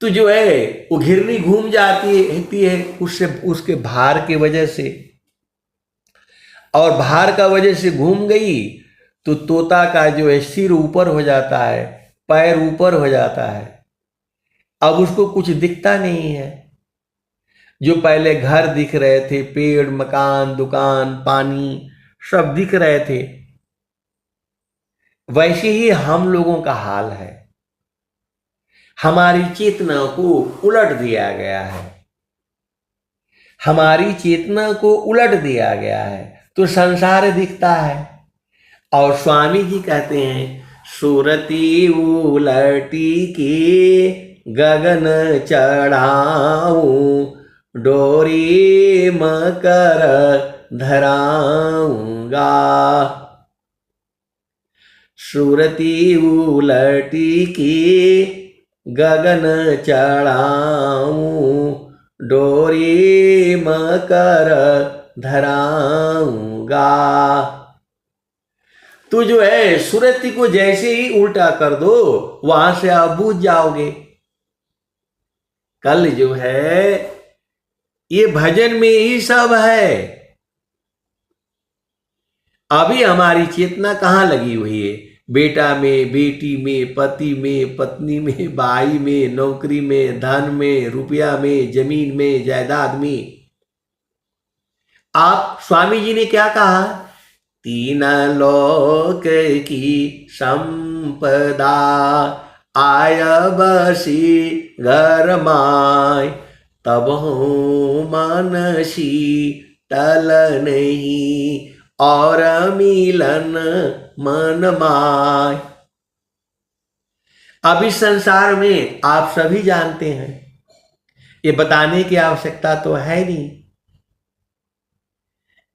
तो जो है वो घिरनी घूम जाती है उससे, उसके भार की वजह से। और भार का वजह से घूम गई तो तोता का जो है सिर ऊपर हो जाता है, पैर ऊपर हो जाता है। अब उसको कुछ दिखता नहीं है। जो पहले घर दिख रहे थे, पेड़, मकान, दुकान, पानी सब दिख रहे थे, वैसे ही हम लोगों का हाल है। हमारी चेतना को उलट दिया गया है, हमारी चेतना को उलट दिया गया है तो संसार दिखता है। और स्वामी जी कहते हैं, सुरती उलटी की गगन चढ़ाऊं, डोरी मकर धराऊंगा। सुरती उलटी की गगन चढ़ाऊं, डोरी मकर धराऊंगा। तो जो है सुरती को जैसे ही उल्टा कर दो वहां से आप बूझ जाओगे। कल जो है ये भजन में ही सब है। अभी हमारी चेतना कहाँ लगी हुई है? बेटा में, बेटी में, पति में, पत्नी में, भाई में, नौकरी में, धन में, रुपया में, जमीन में, जायदाद में। आप स्वामी जी ने क्या कहा? तीन लोक की संपदा आय बसी घर माय, तब हो मन शीतल नहीं और मिलन मन माय। अभी संसार में आप सभी जानते हैं, ये बताने की आवश्यकता तो है नहीं।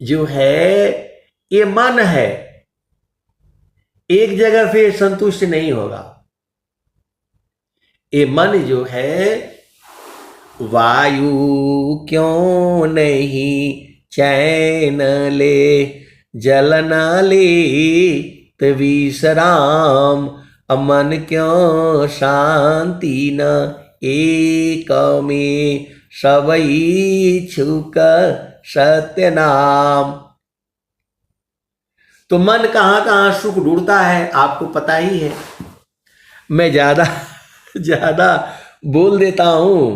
जो है ये मन है, एक जगह पे संतुष्ट नहीं होगा। ये मन जो है वायु क्यों नहीं चैन ले, जल न ले विश्राम, मन क्यों शांति न एक में, सबई छुक सत्य नाम। तो मन कहां कहां सुख ढूंढता है आपको पता ही है। मैं ज्यादा बोल देता हूं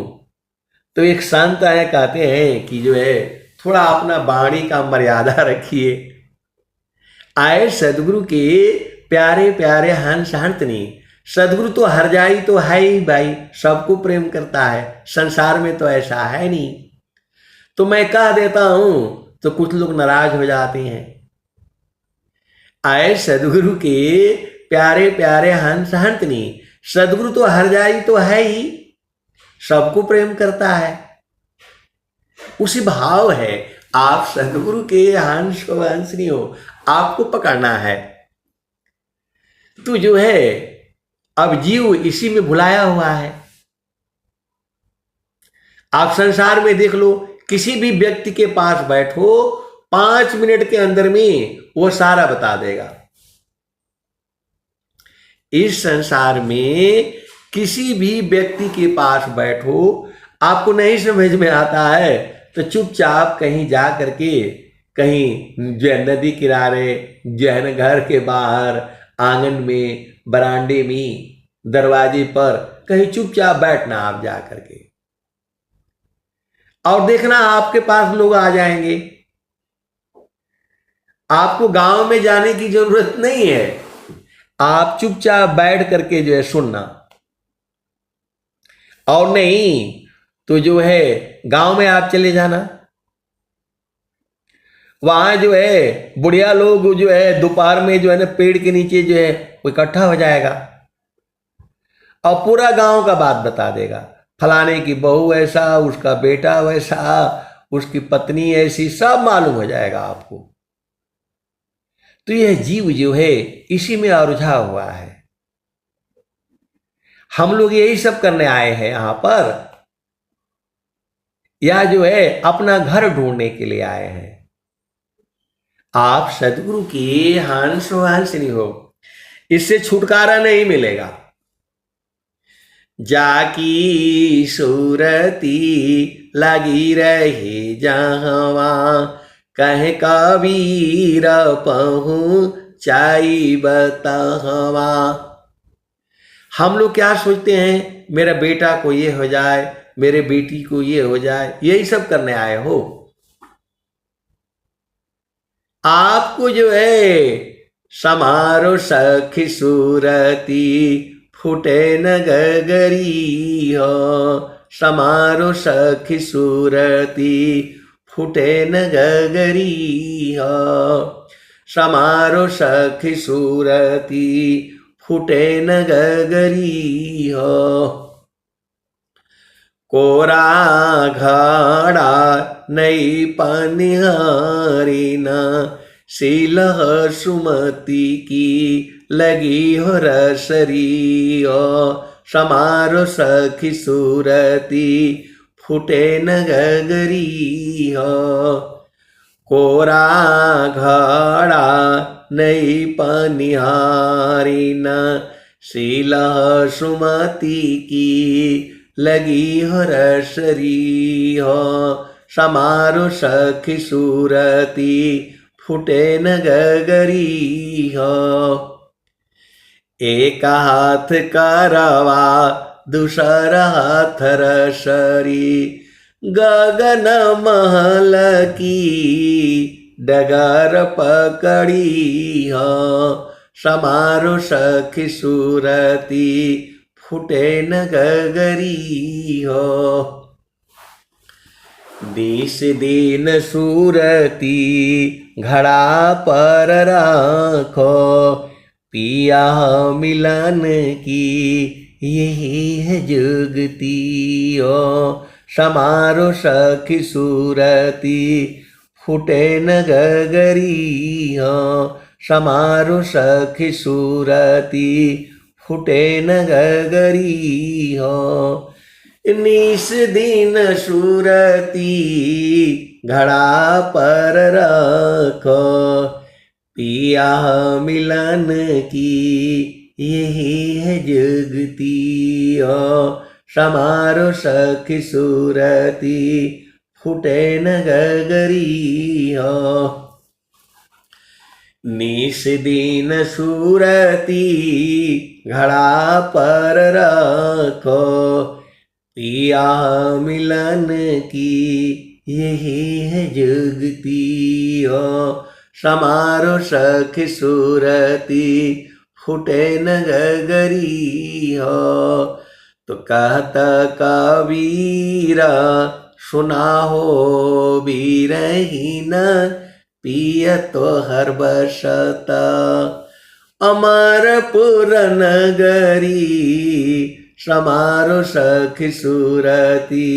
तो एक संत है कहते हैं कि जो है थोड़ा अपना वाणी का मर्यादा रखिए। आए सदगुरु के प्यारे प्यारे हंस हंसनी। सदगुरु तो हर जाई तो है ही भाई, सबको प्रेम करता है, संसार में तो ऐसा है नहीं। तो मैं कह देता हूं तो कुछ लोग नाराज हो जाते हैं। आए सदगुरु के प्यारे प्यारे हंस हंसनी। सदगुरु तो हर जाई तो है ही, सबको प्रेम करता है। उसी भाव है, आप सदगुरु के हंस हो हंसनी हो, आपको पकड़ना है। तो जो है अब जीव इसी में भुलाया हुआ है। आप संसार में देख लो, किसी भी व्यक्ति के पास बैठो 5 मिनट के अंदर में वो सारा बता देगा। इस संसार में किसी भी व्यक्ति के पास बैठो, आपको नहीं समझ में आता है तो चुपचाप कहीं जा करके, कहीं जो है नदी किनारे, जो है घर के बाहर, आंगन में, बरामदे में, दरवाजे पर कहीं चुपचाप बैठना आप जा करके, और देखना आपके पास लोग आ जाएंगे। आपको गांव में जाने की जरूरत नहीं है, आप चुपचाप बैठ करके जो है सुनना। और नहीं तो जो है गांव में आप चले जाना, वहां जो है बुढ़िया लोग जो है दोपहर में जो है ना पेड़ के नीचे जो है वो इकट्ठा हो जाएगा और पूरा गांव का बात बता देगा। फलाने की बहू ऐसा, उसका बेटा वैसा, उसकी पत्नी ऐसी, सब मालूम हो जाएगा आपको। तो यह जीव जो है इसी में उलझा हुआ है। हम लोग यही सब करने आए हैं यहां पर, या जो है अपना घर ढूंढने के लिए आए हैं। आप सदगुरु की हंस हंसनी हो, इससे छुटकारा नहीं मिलेगा। जाकी सूरती लगी रहे जहवा, कहे कबीर पहुंचाई बतावा। हम लोग क्या सोचते हैं, मेरा बेटा को ये हो जाए, मेरे बेटी को ये हो जाए, यही सब करने आए हो। आपको जो है समारो सखी सूरती, फूटे न गगरी हो। समारो सखी सूरती, फूटे न गगरी हो। समारो सखी सूरती, फूटे न गगरी हो। कोरा घड़ा नहीं पनिहारी न, शील सुमति की लगी हो रसरी ओ, समारो सखी सूरती फूटे न गगरी हो। कोरा घड़ा नहीं पनिहारी न, शील सुमति की लगी हो रसरी हो, समारो सखी सूरती फूटे न गगरी हो। एक हाथ करवा दूसरा हाथ रसरी, गगन महल की डगर पकड़ी हो, समारो सखी सूरती फूटे न गगरी हो। दिस दिन सूरती घड़ा पर राखो, पिया मिलन की यही है जुगती ओ, समारो सखी सूरती फूटे न गगरी हो, समारो सखी सूरती फूटे न गगरी हो। निस दिन सूरती घड़ा पर रखो, पिया मिलन की यही है जुगती ओ, समारो सखी सूरती फूटे न गगरी हो। निस दिन सूरती घड़ा पर रखो, पिया मिलन की यही है जुगती ओ, समारो सखी सूरती फूटे न गगरी हो। तो कहता कबीरा सुना हो बीरहीन, पिय तो हर बसता अमरपुर नगरी, समारो सखी सूरती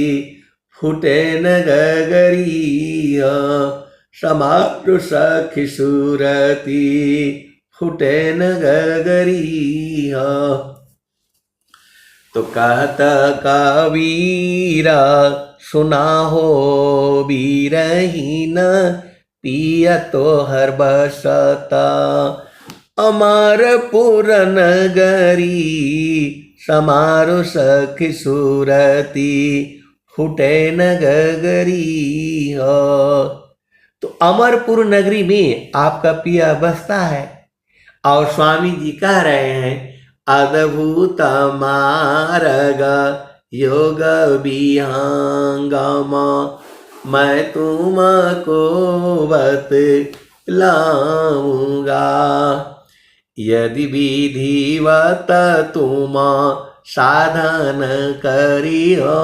फूटे न गगरी हो, समारो सखी सूरती फूटे न गगरी हो। तो कहता कबीरा सुना हो बीरहीन, पिया तो हर बसता अमरपुर नगरी, समारो सखी सूरती फूटे न गगरी हो। तो अमरपुर नगरी में आपका पिया बसता है और स्वामी जी कह रहे हैं अद्भुत मार्ग योग विहंगम, मैं तुमको बतलाऊंगा, यदि विधिवत तुम साधन करियो,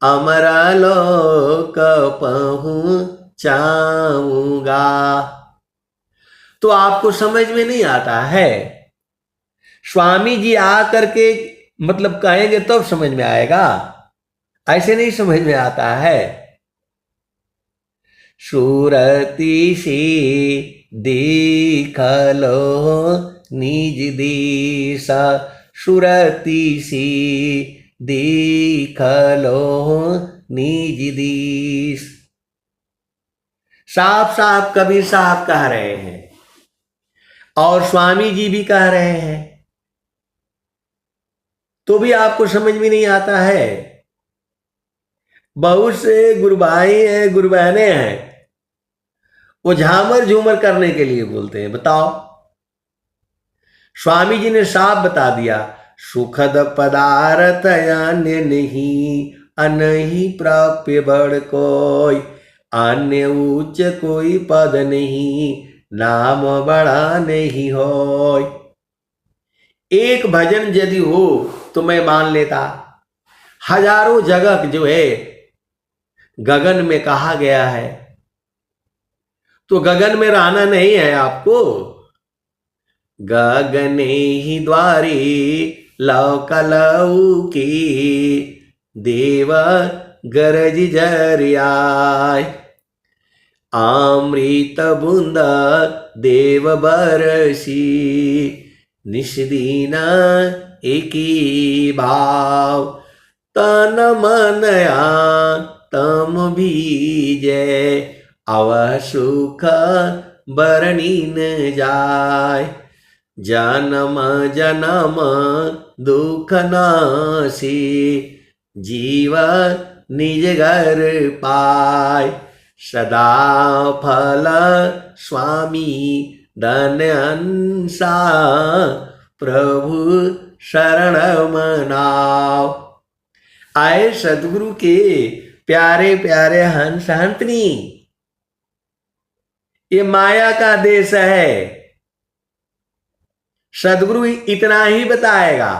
अमरा लोक पहुँचाऊंगा। तो आपको समझ में नहीं आता है, स्वामी जी आकर के मतलब कहेंगे तब समझ में आएगा, ऐसे नहीं समझ में आता है। सूरती से देख लो निज देशा, सूरती से देख लो निज देश। साफ साफ कबीर साहब कह रहे हैं और स्वामी जी भी कह रहे हैं, तो भी आपको समझ में नहीं आता है। बहुत से गुरु भाई हैं, गुरु बहनें हैं, वो झामर झूमर करने के लिए बोलते हैं। बताओ, स्वामी जी ने साफ बता दिया, सुखद पदार्थ अन्य नहीं, अनहि प्राप्य बड़ कोई, अन्य उच्च कोई पद नहीं, नाम बड़ा नहीं होय। एक भजन यदि हो तो मैं मान लेता, हजारों जगह जो है गगन में कहा गया है, तो गगन में रहना नहीं है आपको। गगने ही द्वारे लौकलऊ की, देव गरज जरियाय। अमृत बूंद देव बरसी, निष्दीन एकी भाव। तन मन तम बीजे, अवह सुख बरनीन जाय। जन्म जन्म दुख नासी, जीव निज घर पाय। सदा फल स्वामी धन अंसा, प्रभु शरण मनाओ। आए सदगुरु के प्यारे प्यारे हंस हंसनी, ये माया का देश है। सदगुरु इतना ही बताएगा।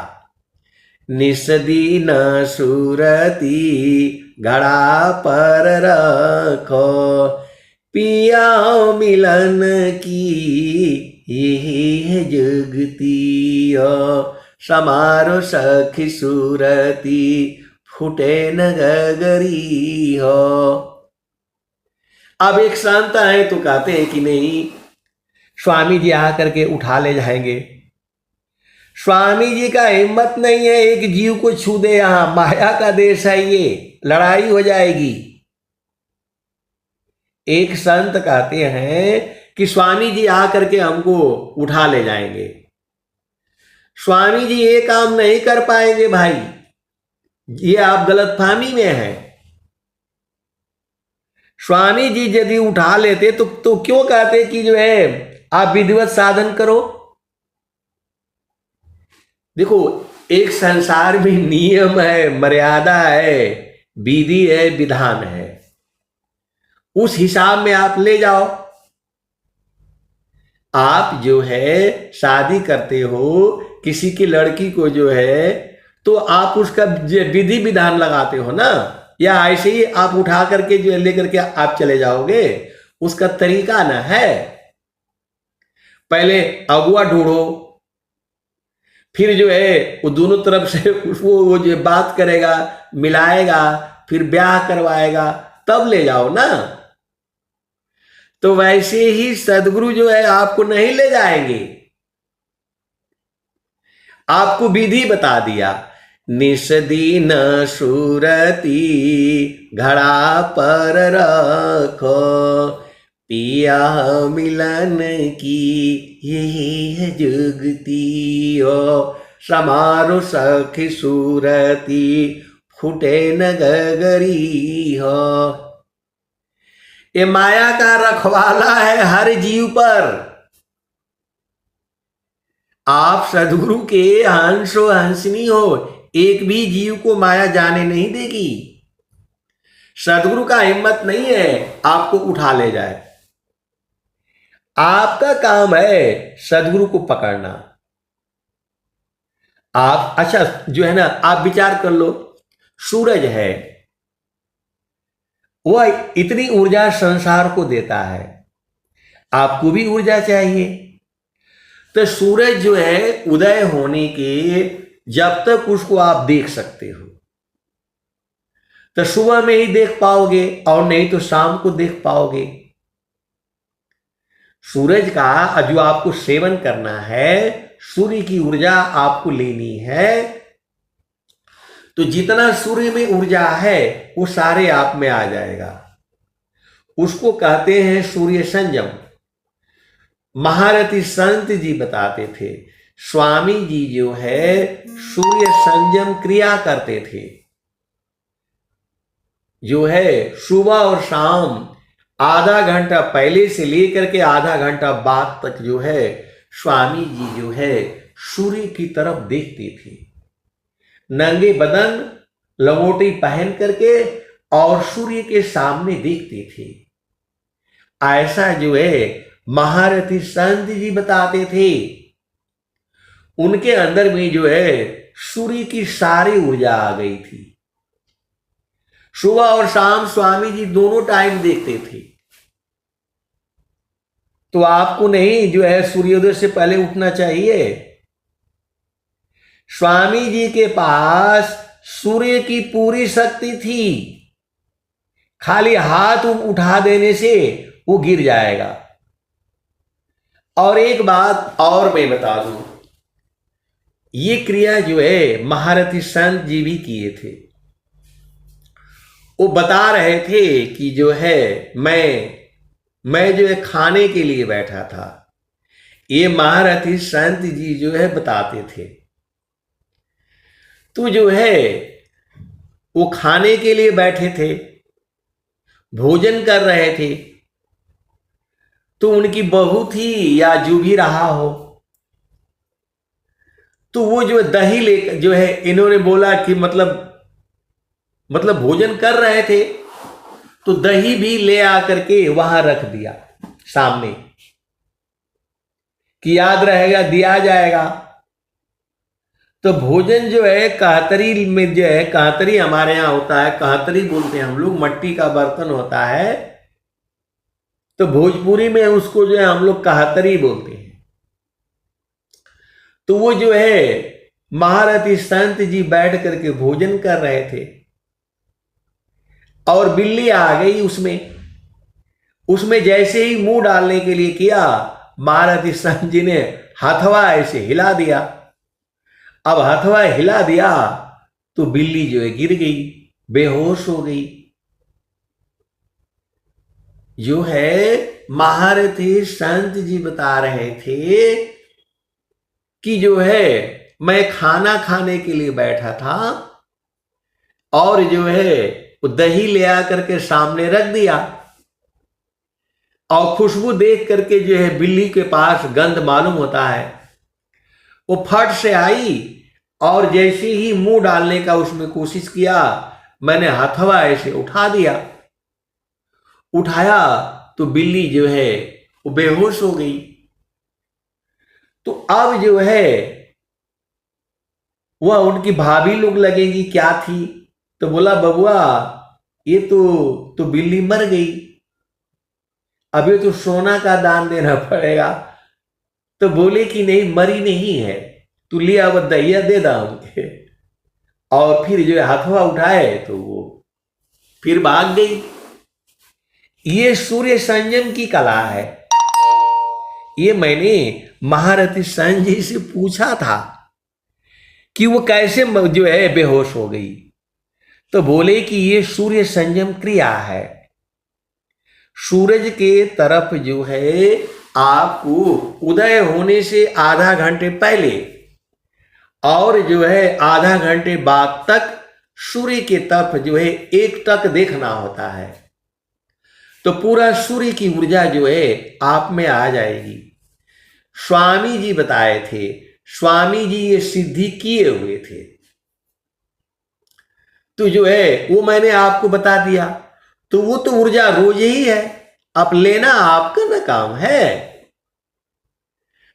निस्दीन सुरती घड़ा पर रखो, पिया मिलन की यही है जुगती। समारो सखी सुरती, फूटे न गगरी हो। अब एक संत है तो कहते हैं कि नहीं, स्वामी जी आकर के उठा ले जाएंगे। स्वामी जी का हिम्मत नहीं है एक जीव को छू दे। यहां माया का देश है, ये लड़ाई हो जाएगी। एक संत कहते हैं कि स्वामी जी आकर के हमको उठा ले जाएंगे। स्वामी जी ये काम नहीं कर पाएंगे भाई, ये आप गलतफहमी में हैं। स्वामी जी यदि उठा लेते तो क्यों कहते कि जो है आप विधिवत साधन करो। देखो, एक संसार में नियम है, मर्यादा है, विधि है, विधान है। उस हिसाब में आप ले जाओ। आप जो है शादी करते हो किसी की लड़की को जो है, तो आप उसका विधि विधान लगाते हो ना, या ऐसे ही आप उठा करके जो लेकर के आप चले जाओगे। उसका तरीका ना है। पहले अगुआ ढूंढो, फिर जो है वो दोनों तरफ से वो जो बात करेगा, मिलाएगा, फिर ब्याह करवाएगा, तब ले जाओ ना। तो वैसे ही सदगुरु जो है आपको नहीं ले जाएंगे। आपको विधि बता दिया। निस्दीन सुरती घड़ा पर रखो, पिया मिलन की यही है जुगती। समारो सखी सुरती, फूटे न गगरी हो। ये माया का रखवाला है हर जीव पर। आप सदगुरु के हंसो हंसनी हो, एक भी जीव को माया जाने नहीं देगी। सदगुरु का हिम्मत नहीं है आपको उठा ले जाए। आपका काम है सदगुरु को पकड़ना। आप अच्छा जो है ना, आप विचार कर लो, सूरज है, वह इतनी ऊर्जा संसार को देता है, आपको भी ऊर्जा चाहिए। तो सूरज जो है उदय होने के जब तक उसको आप देख सकते हो, तो सुबह में ही देख पाओगे, और नहीं तो शाम को देख पाओगे। सूरज का जो आपको सेवन करना है, सूर्य की ऊर्जा आपको लेनी है, तो जितना सूर्य में ऊर्जा है वो सारे आप में आ जाएगा। उसको कहते हैं सूर्य संयम। महारथी संत जी बताते थे, स्वामी जी जो है सूर्य संयम क्रिया करते थे। जो है सुबह और शाम आधा घंटा पहले से लेकर के आधा घंटा बाद तक जो है स्वामी जी जो है सूर्य की तरफ देखते थे। नंगे बदन लंगोटी पहन करके और सूर्य के सामने देखते थे। ऐसा जो है महारथी संत जी बताते थे। उनके अंदर में जो है सूर्य की सारी ऊर्जा आ गई थी। सुबह और शाम स्वामी जी दोनों टाइम देखते थे। तो आपको नहीं जो है सूर्योदय से पहले उठना चाहिए। स्वामी जी के पास सूर्य की पूरी शक्ति थी, खाली हाथ उठा देने से वो गिर जाएगा। और एक बात और मैं बता दूं, ये क्रिया जो है महारथी संत जी भी किए थे। वो बता रहे थे कि जो है मैं जो है खाने के लिए बैठा था। ये महारथी संत जी जो है बताते थे। तो जो है वो खाने के लिए बैठे थे, भोजन कर रहे थे। तो उनकी बहू थी या जो भी रहा हो, तो वो जो दही ले जो है इन्होंने बोला कि मतलब भोजन कर रहे थे तो दही भी ले आकर के वहां रख दिया सामने कि याद रहेगा, दिया जाएगा। तो भोजन जो है कहतरी में जो है, कहतरी हमारे यहाँ होता है, कहतरी बोलते हैं हम लोग, मट्टी का बर्तन होता है। तो भोजपुरी में उसको जो है हम लोग कहतरी बोलते हैं। तो वो जो है महारथी संत जी बैठ करके भोजन कर रहे थे और बिल्ली आ गई उसमें जैसे ही मुंह डालने के लिए किया, महारथी संत जी ने हथवा ऐसे हिला दिया। अब हथवा हिला दिया तो बिल्ली जो है गिर गई, बेहोश हो गई। जो है महारथी संत जी बता रहे थे कि जो है मैं खाना खाने के लिए बैठा था और जो है वो दही ले आकर के सामने रख दिया और खुशबू देख करके जो है बिल्ली के पास गंध मालूम होता है, वो फट से आई और जैसे ही मुंह डालने का उसमें कोशिश किया, मैंने हथवा ऐसे उठा दिया। उठाया तो बिल्ली जो है वो बेहोश हो गई। तो अब जो है वह उनकी भाभी लोग लगेगी क्या थी, तो बोला बबुआ ये तो बिल्ली मर गई, अभी तो सोना का दान देना पड़ेगा। तो बोले कि नहीं, मरी नहीं है, तू लिया वो दहिया दे दा उनके। और फिर जो है हथवा उठाए तो वो फिर भाग गई। ये सूर्य संयम की कला है। ये मैंने महारथी संत जी से पूछा था कि वो कैसे जो है बेहोश हो गई, तो बोले कि ये सूर्य संयम क्रिया है। सूरज के तरफ जो है आपको उदय होने से आधा घंटे पहले और जो है आधा घंटे बाद तक सूर्य के तरफ जो है एक टक देखना होता है, तो पूरा सूर्य की ऊर्जा जो है आप में आ जाएगी। स्वामी जी बताए थे, स्वामी जी ये सिद्धि किए हुए थे। तो जो है वो मैंने आपको बता दिया। तो वो तो ऊर्जा रोज ही है, आप लेना आपका ना काम है।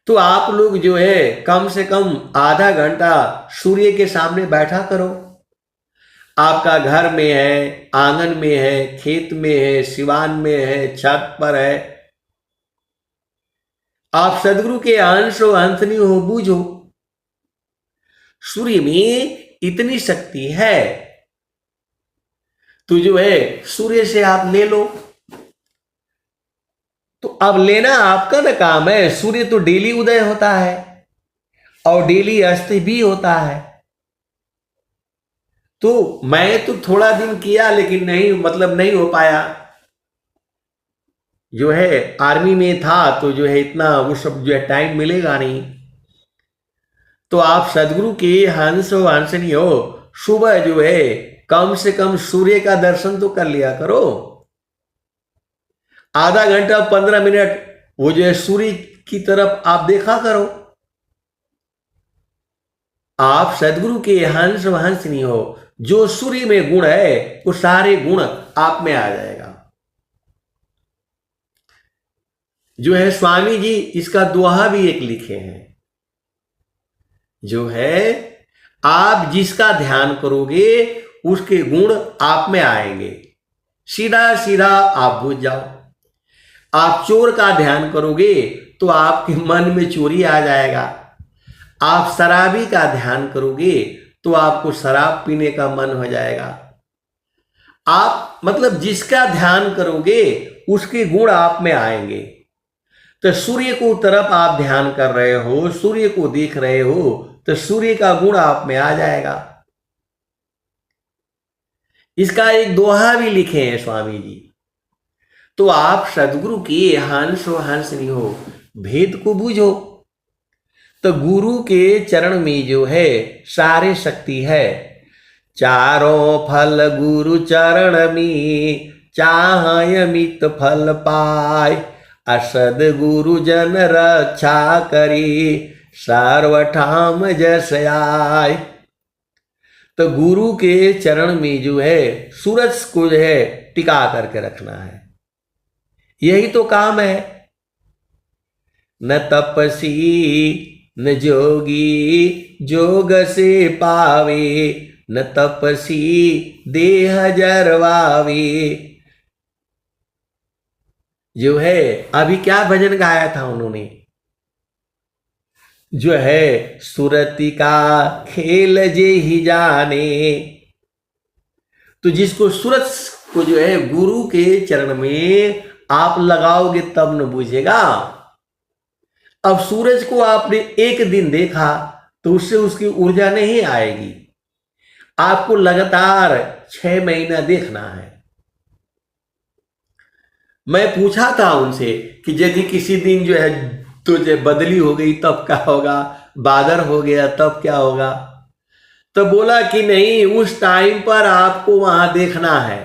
तो आप लोग जो है कम से कम आधा घंटा सूर्य के सामने बैठा करो। आपका घर में है, आंगन में है, खेत में है, सिवान में है, छत पर है, आप सदगुरु के अंश हो, अंशनी हो, बूझो। सूर्य में इतनी शक्ति है, तो जो है सूर्य से आप ले लो। तो अब लेना आपका ना काम है। सूर्य तो डेली उदय होता है और डेली अस्त भी होता है। तो मैं तो थोड़ा दिन किया लेकिन नहीं हो पाया। जो है आर्मी में था तो जो है इतना वो सब जो है टाइम मिलेगा नहीं। तो आप सदगुरु के हंस हो, हंसनी हो, सुबह जो है कम से कम सूर्य का दर्शन तो कर लिया करो। आधा घंटा 15 मिनट वो जो है सूर्य की तरफ आप देखा करो। आप सदगुरु के हंस हंसनी हो, जो सूर्य में गुण है वो सारे गुण आप में आ जाएगा। जो है स्वामी जी इसका दोहा भी एक लिखे हैं, जो है आप जिसका ध्यान करोगे उसके गुण आप में आएंगे। सीधा सीधा आप बुझ जाओ। आप चोर का ध्यान करोगे तो आपके मन में चोरी आ जाएगा। आप शराबी का ध्यान करोगे तो आपको शराब पीने का मन हो जाएगा। आप मतलब जिसका ध्यान करोगे उसके गुण आप में आएंगे। तो सूर्य को तरफ आप ध्यान कर रहे हो, सूर्य को देख रहे हो, तो सूर्य का गुण आप में आ जाएगा। इसका एक दोहा भी लिखे हैं स्वामी जी। तो आप सदगुरु के हंस हो हंसनी हो, भेद को बूझो। तो गुरु के चरण में जो है सारे शक्ति है। चारों फल गुरु चरण में, चाह अमित फल पाय। असद गुरु जन रक्षा करी, सर्वठाम जस आय। तो गुरु के चरण में जो है सूरज को जो है टिका करके रखना है, यही तो काम है। न तपसी न जोगी जोग से पावे, न तपसी देह जरवावे। जो है अभी क्या भजन गाया था उन्होंने, जो है सुरति का खेल जे ही जाने। तो जिसको सूरज को जो है गुरु के चरण में आप लगाओगे तब न बूझेगा। अब सूरज को आपने एक दिन देखा तो उससे उसकी ऊर्जा नहीं आएगी, आपको लगातार 6 महीना देखना है। मैं पूछा था उनसे कि यदि किसी दिन जो है तो जो बदली हो गई तब क्या होगा, बादल हो गया तब क्या होगा। तो बोला कि नहीं, उस टाइम पर आपको वहां देखना है,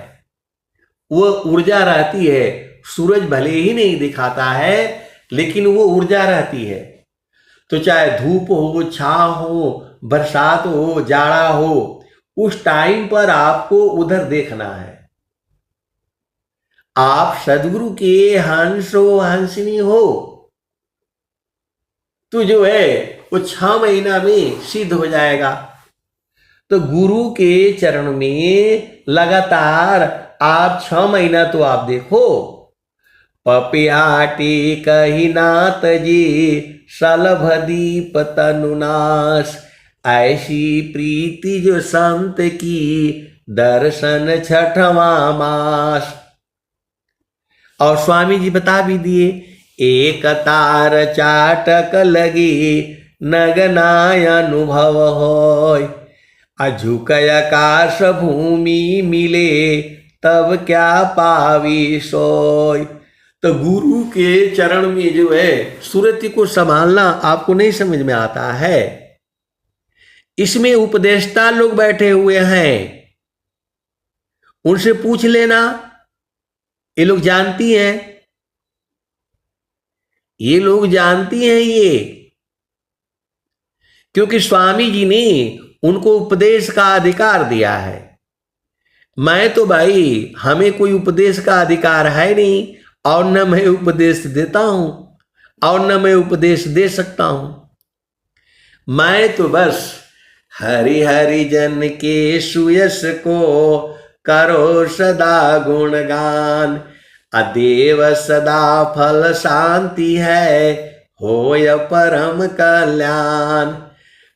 वो ऊर्जा रहती है। सूरज भले ही नहीं दिखाता है लेकिन वो ऊर्जा रहती है। तो चाहे धूप हो, छांव हो, बरसात हो, जाड़ा हो, उस टाइम पर आपको उधर देखना है। आप सदगुरु के हंस हो हंसनी हो तो जो है वो 6 महीना में सिद्ध हो जाएगा। तो गुरु के चरण में लगातार आप 6 महीना तो आप देखो। पपियाटी कही नाथ जी, सलभ दीप तनुनाश। ऐसी प्रीति जो संत की, दर्शन 6वां मास। और स्वामी जी बता भी दिए, एक तार चाटक लगी, नगनाय अनुभव होय। अझुकय आकाश भूमि मिले, तब क्या पावी सोय। तो गुरु के चरण में जो है सुरति को संभालना आपको नहीं समझ में आता है। इसमें उपदेष्टा लोग बैठे हुए हैं, उनसे पूछ लेना, ये लोग जानती हैं, ये लोग जानती हैं ये, क्योंकि स्वामी जी ने उनको उपदेश का अधिकार दिया है। मैं तो भाई, हमें कोई उपदेश का अधिकार है नहीं, और न मैं उपदेश देता हूं और न मैं उपदेश दे सकता हूं। मैं तो बस हरि हरि जन के सुयश को करो सदा गुणगान। अदेव सदा फल शांति है, होय परम कल्याण।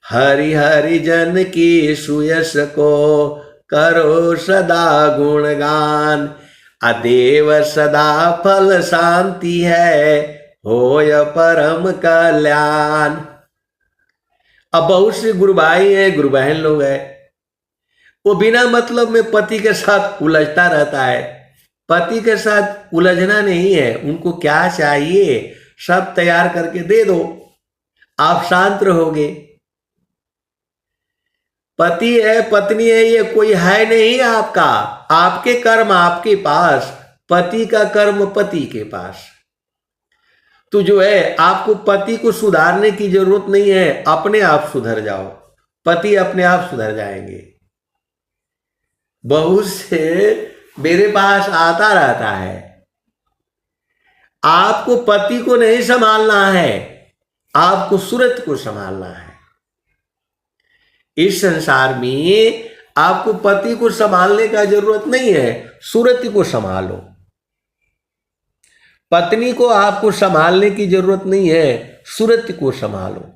हरि हरि जन की सुयश को करो सदा गुणगान। अदेव सदा फल शांति है, होय परम कल्याण। अब बहुत से गुरु भाई हैं, गुरु बहन लोग हैं, वो बिना मतलब में पति के साथ उलझता रहता है। पति के साथ उलझना नहीं है, उनको क्या चाहिए सब तैयार करके दे दो, आप शांत रहोगे। पति है पत्नी है ये कोई है नहीं आपका, आपके कर्म आपके पास, पति का कर्म पति के पास। तो जो है आपको पति को सुधारने की जरूरत नहीं है, अपने आप सुधर जाओ, पति अपने आप सुधर जाएंगे। बहुत से मेरे पास आता रहता है, आपको पति को नहीं संभालना है, आपको सूरत को संभालना है। इस संसार में आपको पति को संभालने का जरूरत नहीं है, सूरत को संभालो। पत्नी को आपको संभालने की जरूरत नहीं है, सूरत को संभालो।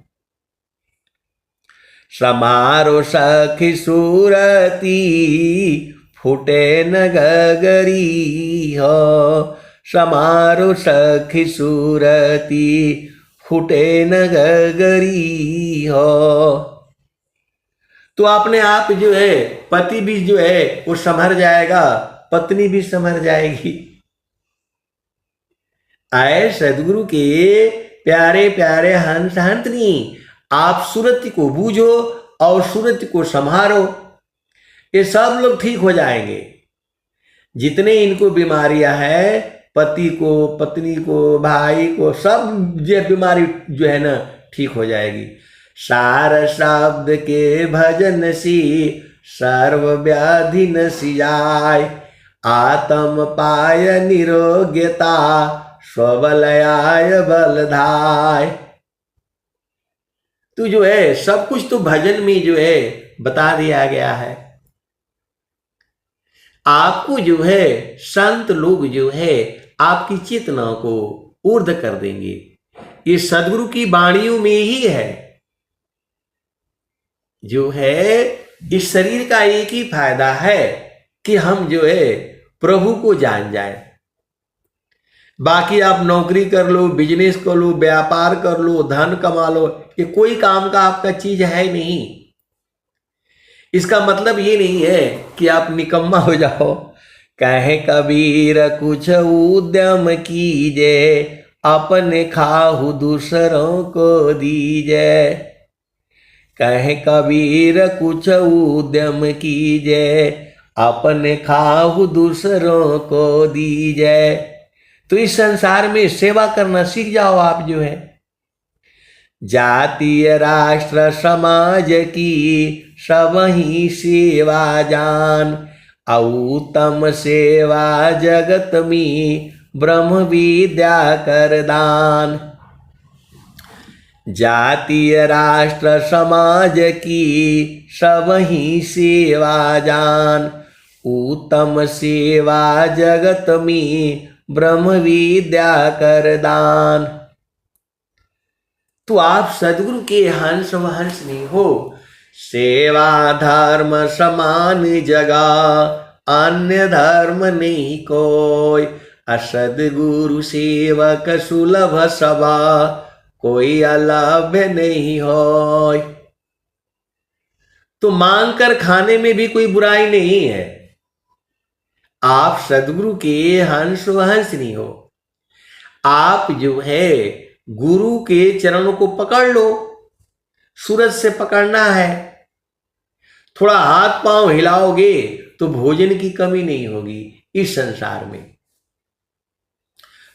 समारो सखी सूरती फूटे न गगरी हो। समारो सखी सूरती फूटे न गगरी हो। तो अपने आप जो है पति भी जो है वो संभर जाएगा, पत्नी भी संभर जाएगी। आए सदगुरु के प्यारे प्यारे हंस हंसनी, आप सूरत को बूझो और सूरत को संभारो, ये सब लोग ठीक हो जाएंगे। जितने इनको बीमारियां हैं, पति को, पत्नी को, भाई को, सब ये बीमारी जो है ना ठीक हो जाएगी। सार शब्द के भजन सी सर्व व्याधि न सियाय। आत्म पाय निरोग्यता स्वबलयाय बलधाय। तो जो है सब कुछ तो भजन में जो है बता दिया गया है। आपको जो है संत लोग जो है आपकी चेतना को ऊर्ध्व कर देंगे। ये सदगुरु की वाणियों में ही है। जो है इस शरीर का एक ही फायदा है कि हम जो है प्रभु को जान जाए। बाकी आप नौकरी कर लो, बिजनेस कर लो, व्यापार कर लो, धन कमा लो, ये कोई काम का आपका चीज है नहीं। इसका मतलब ये नहीं है कि आप निकम्मा हो जाओ। कहे कबीर कुछ उद्यम कीजे, अपने खाहु दूसरों को दीजे। कहे कबीर कुछ उद्यम कीजे, अपने खाहु दूसरों को दीजे। तो इस संसार में सेवा करना सीख जाओ आप जो है। जातीय राष्ट्र समाज की सब ही सेवा जान, उत्तम सेवा जगत में ब्रह्म विद्या कर दान। जातीय राष्ट्र समाज की सब ही सेवा जान, उत्तम सेवा जगत में ब्रह्म विद्या कर दान। तो आप सदगुरु के हंस वहंस नहीं हो। सेवा धर्म समान जगह, अन्य धर्म नहीं कोई। असदगुरु सेवक सुलभ सभा, कोई अलभ्य नहीं हो। तो मांग कर खाने में भी कोई बुराई नहीं है। आप सदगुरु के हंस वहंस नहीं हो। आप जो है गुरु के चरणों को पकड़ लो। सूरज से पकड़ना है। थोड़ा हाथ पांव हिलाओगे तो भोजन की कमी नहीं होगी इस संसार में।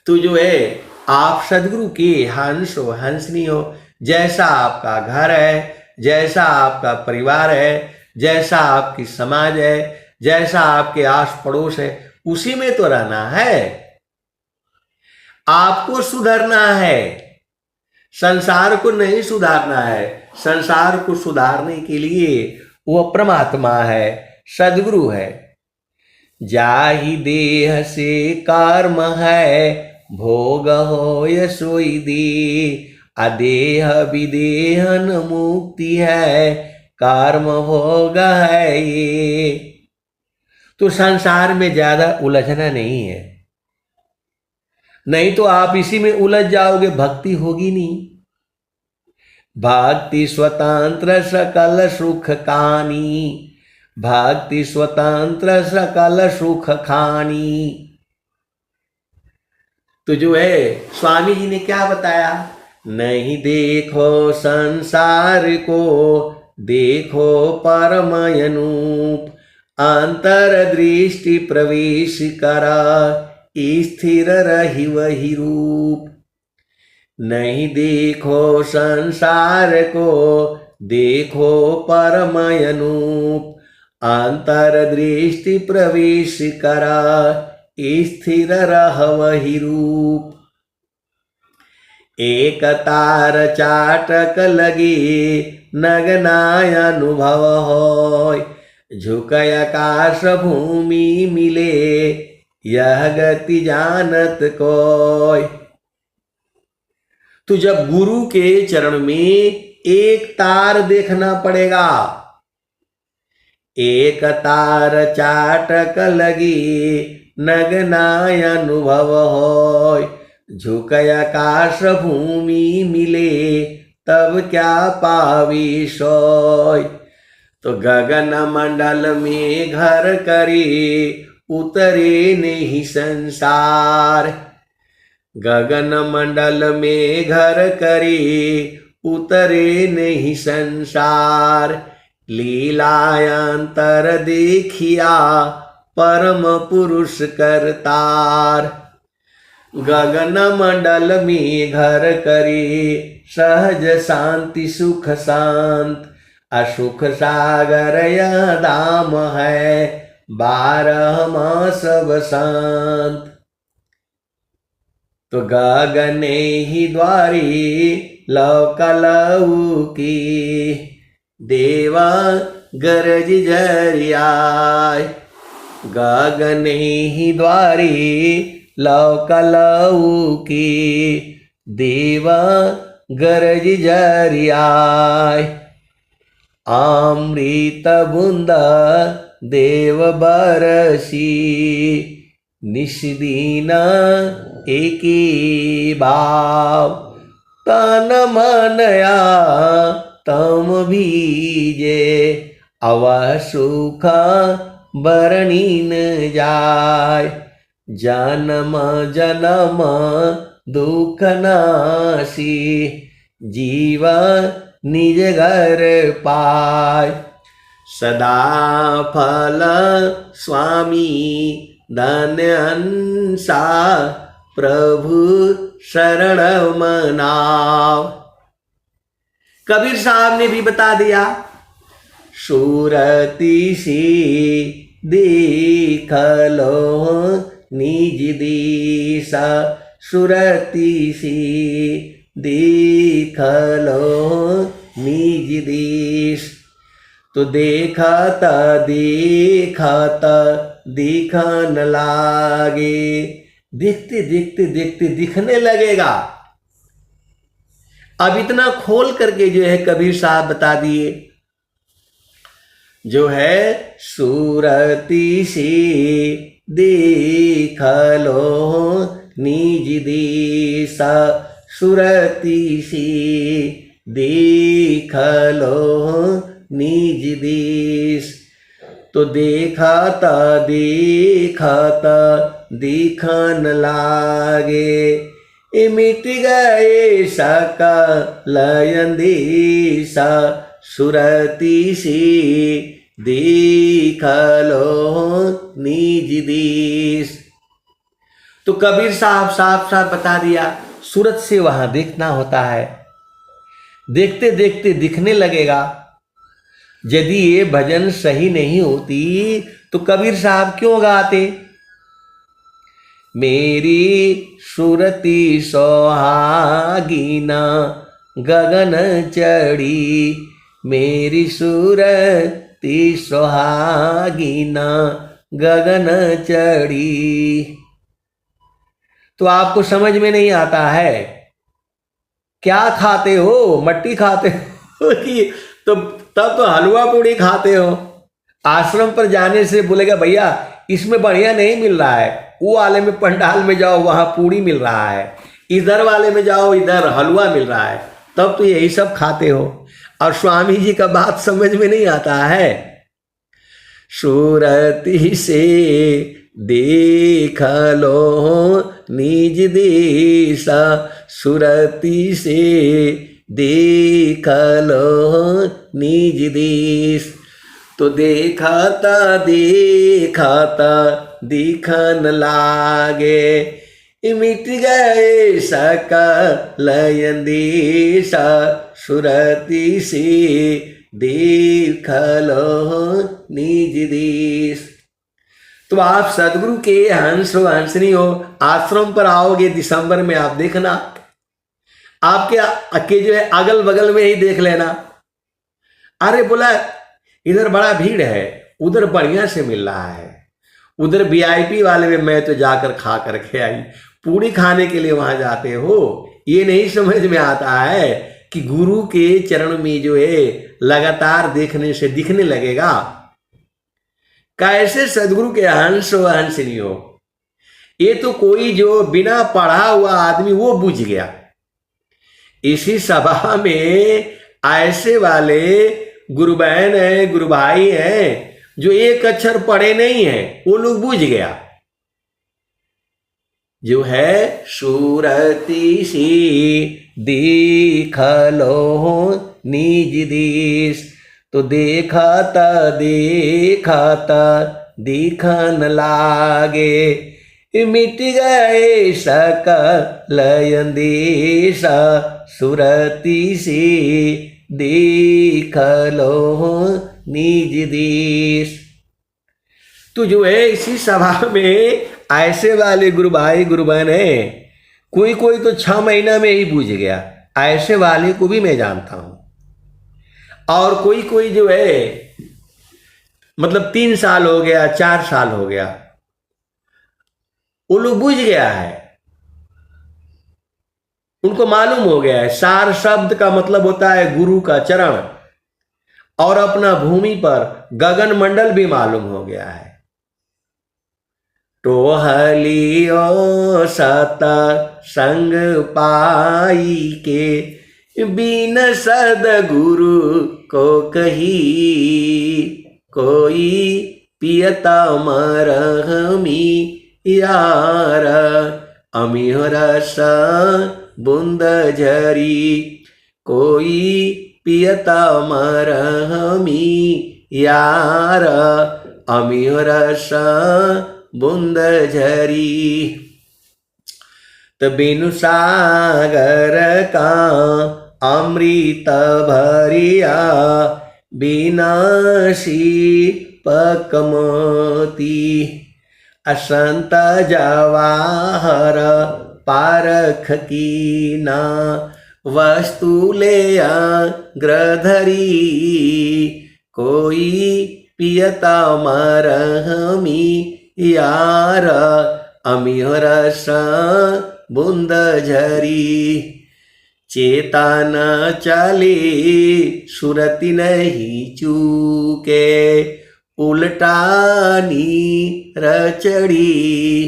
तो जो है आप सदगुरु के हंस वहंस नहीं हो। जैसा आपका घर है, जैसा आपका परिवार है, जैसा आपकी समाज है, जैसा आपके आस पड़ोस है, उसी में तो रहना है। आपको सुधरना है, संसार को नहीं सुधारना है। संसार को सुधारने के लिए वो परमात्मा है, सदगुरु है। जाहि देह से कर्म है, भोग होय सोई दे। अदेह विदेहन मुक्ति है, कर्म भोग है ये। तो संसार में ज्यादा उलझना नहीं है, नहीं तो आप इसी में उलझ जाओगे, भक्ति होगी नहीं। भक्ति स्वतंत्र सकल सुख खानी, भक्ति स्वतंत्र सकल सुख खानी। तो जो है स्वामी जी ने क्या बताया, नहीं देखो संसार को, देखो परम अनूप। अंतर्दृष्टि प्रवेश करा, स्थिर रही वही रूप। नहीं देखो संसार को, देखो परम अनूप। अंतर्दृष्टि प्रवेश करा, स्थिर रह वही रूप। एक तार चाटक लगे, नगनाय अनुभव होय। झुकय आकाश भूमि मिले, यह गति जानत कोय। तो जब गुरु के चरण में एक तार देखना पड़ेगा, एक तार चाटक लगी नगनाय अनुभव होय, झुक आकाश भूमि मिले तब क्या पावी सोय। तो गगन मंडल में घर करे उतरे नहीं संसार, गगन मंडल में घर करे उतरे नहीं संसार, लीलायांतर देखिया परम पुरुष करतार। गगन मंडल में घर करे सहज शांति सुख शांत, असुख सागर यह दाम है 12 मास बसंत। तो गगने ही द्वारी लौकलऊ की, देवा गरज जरियाय, गगने ही द्वारी लौकलऊ की, देवा गरज जरियाय। अमृत बूंदा देव बरसी, निष्दीन एकी भाव, तन मनया तम बीजे, अवह सुख बरनीन जाय, जन्म जन्म दुख नासी, जीवा निज घर पाय। सदा फल स्वामी धन्य अंसा, प्रभु शरण मनाव। कबीर साहब ने भी बता दिया, सूरती सी देख लो निज दिशा, सुरती सी देख लो निज देश। तो देखता देखता दिखन लागे, देखते देखते देखते दिखने लगेगा। अब इतना खोल करके जो है कबीर साहब बता दिए, जो है सूरती से देख लो निज दिशा, सुरती से देख लो निज देश। तो देखता देखता दिखन लागे, मिट गए सकल अंदेशा, सुरती से देख लो निज देश। तो कबीर साहब साफ साफ बता दिया, सूरत से वहां देखना होता है, देखते देखते दिखने लगेगा। यदि ये भजन सही नहीं होती तो कबीर साहब क्यों गाते? मेरी सुरती सोहागीना गगन चढ़ी, मेरी सुरती सोहागीना गगन चढ़ी। तो आपको समझ में नहीं आता है, क्या खाते हो? मट्टी खाते हो कि तब तो हलवा पूड़ी खाते हो। आश्रम पर जाने से बोलेगा भैया इसमें बढ़िया नहीं मिल रहा है, वो वाले में पंडाल में जाओ वहां पूड़ी मिल रहा है, इधर वाले में जाओ इधर हलवा मिल रहा है, तब तो यही सब खाते हो। और स्वामी जी का बात समझ में नहीं आता है। सूरती से देख लो निज दिशा, सुरती से देख लो निज देश। तो देखता देखता दिखन लागे, मिट गए सकल अंदेशा, सुरती से देख लो निज देश। तो आप सदगुरु के हंस हो हंसनी हो, आश्रम पर आओगे दिसंबर में, आप देखना आपके जो है अगल बगल में ही देख लेना। अरे बोला इधर बड़ा भीड़ है, उधर बढ़िया से मिल रहा है, उधर वीआईपी वाले में मैं तो जाकर खा करके आई। पूड़ी खाने के लिए वहां जाते हो, ये नहीं समझ में आता है कि गुरु के चरण में जो है लगातार देखने से दिखने लगेगा। कैसे सदगुरु के हंस व हंसनी हो, ये तो कोई जो बिना पढ़ा हुआ आदमी वो बुझ गया। इसी सभा में ऐसे वाले गुरु बहन है, गुरु भाई हैं जो एक अक्षर पढ़े नहीं है, वो लोग बुझ गया। जो है सूरती सी दिखलो निज देश, तो देखाता देखाता दिखन लागे। मिट गए सकल अंदेशा, सुरती सी दिखलो निज देश। तो जो है इसी सभा में ऐसे वाले गुरु भाई गुरु बहन है, कोई कोई तो 6 महीना में ही बूझ गया, ऐसे वाले को भी मैं जानता हूं। और कोई कोई जो है मतलब 3 साल हो गया, 4 साल हो गया, वो लोग बूझ गया है। उनको मालूम हो गया है सार शब्द का मतलब होता है गुरु का चरण, और अपना भूमि पर गगन मंडल भी मालूम हो गया है। टोहलियो सत संग पाई के, बिन सदगुरु को कही। कोई पियता मरहमी यार, अमीह रस बूंद झरी। कोई पियता मरहमी यार, अमीह रस बूंद झरी। बिनु सागर का अमृत भरिया, विनाशी पकमती। असंत जवाहर पारख कीना, वस्तु ले ग्रधरी। कोई पियता मरहमी यार, अमीह रस बूंद झरी। चेतन चले सुरति नहीं चूके, उल्टानी रचड़ी।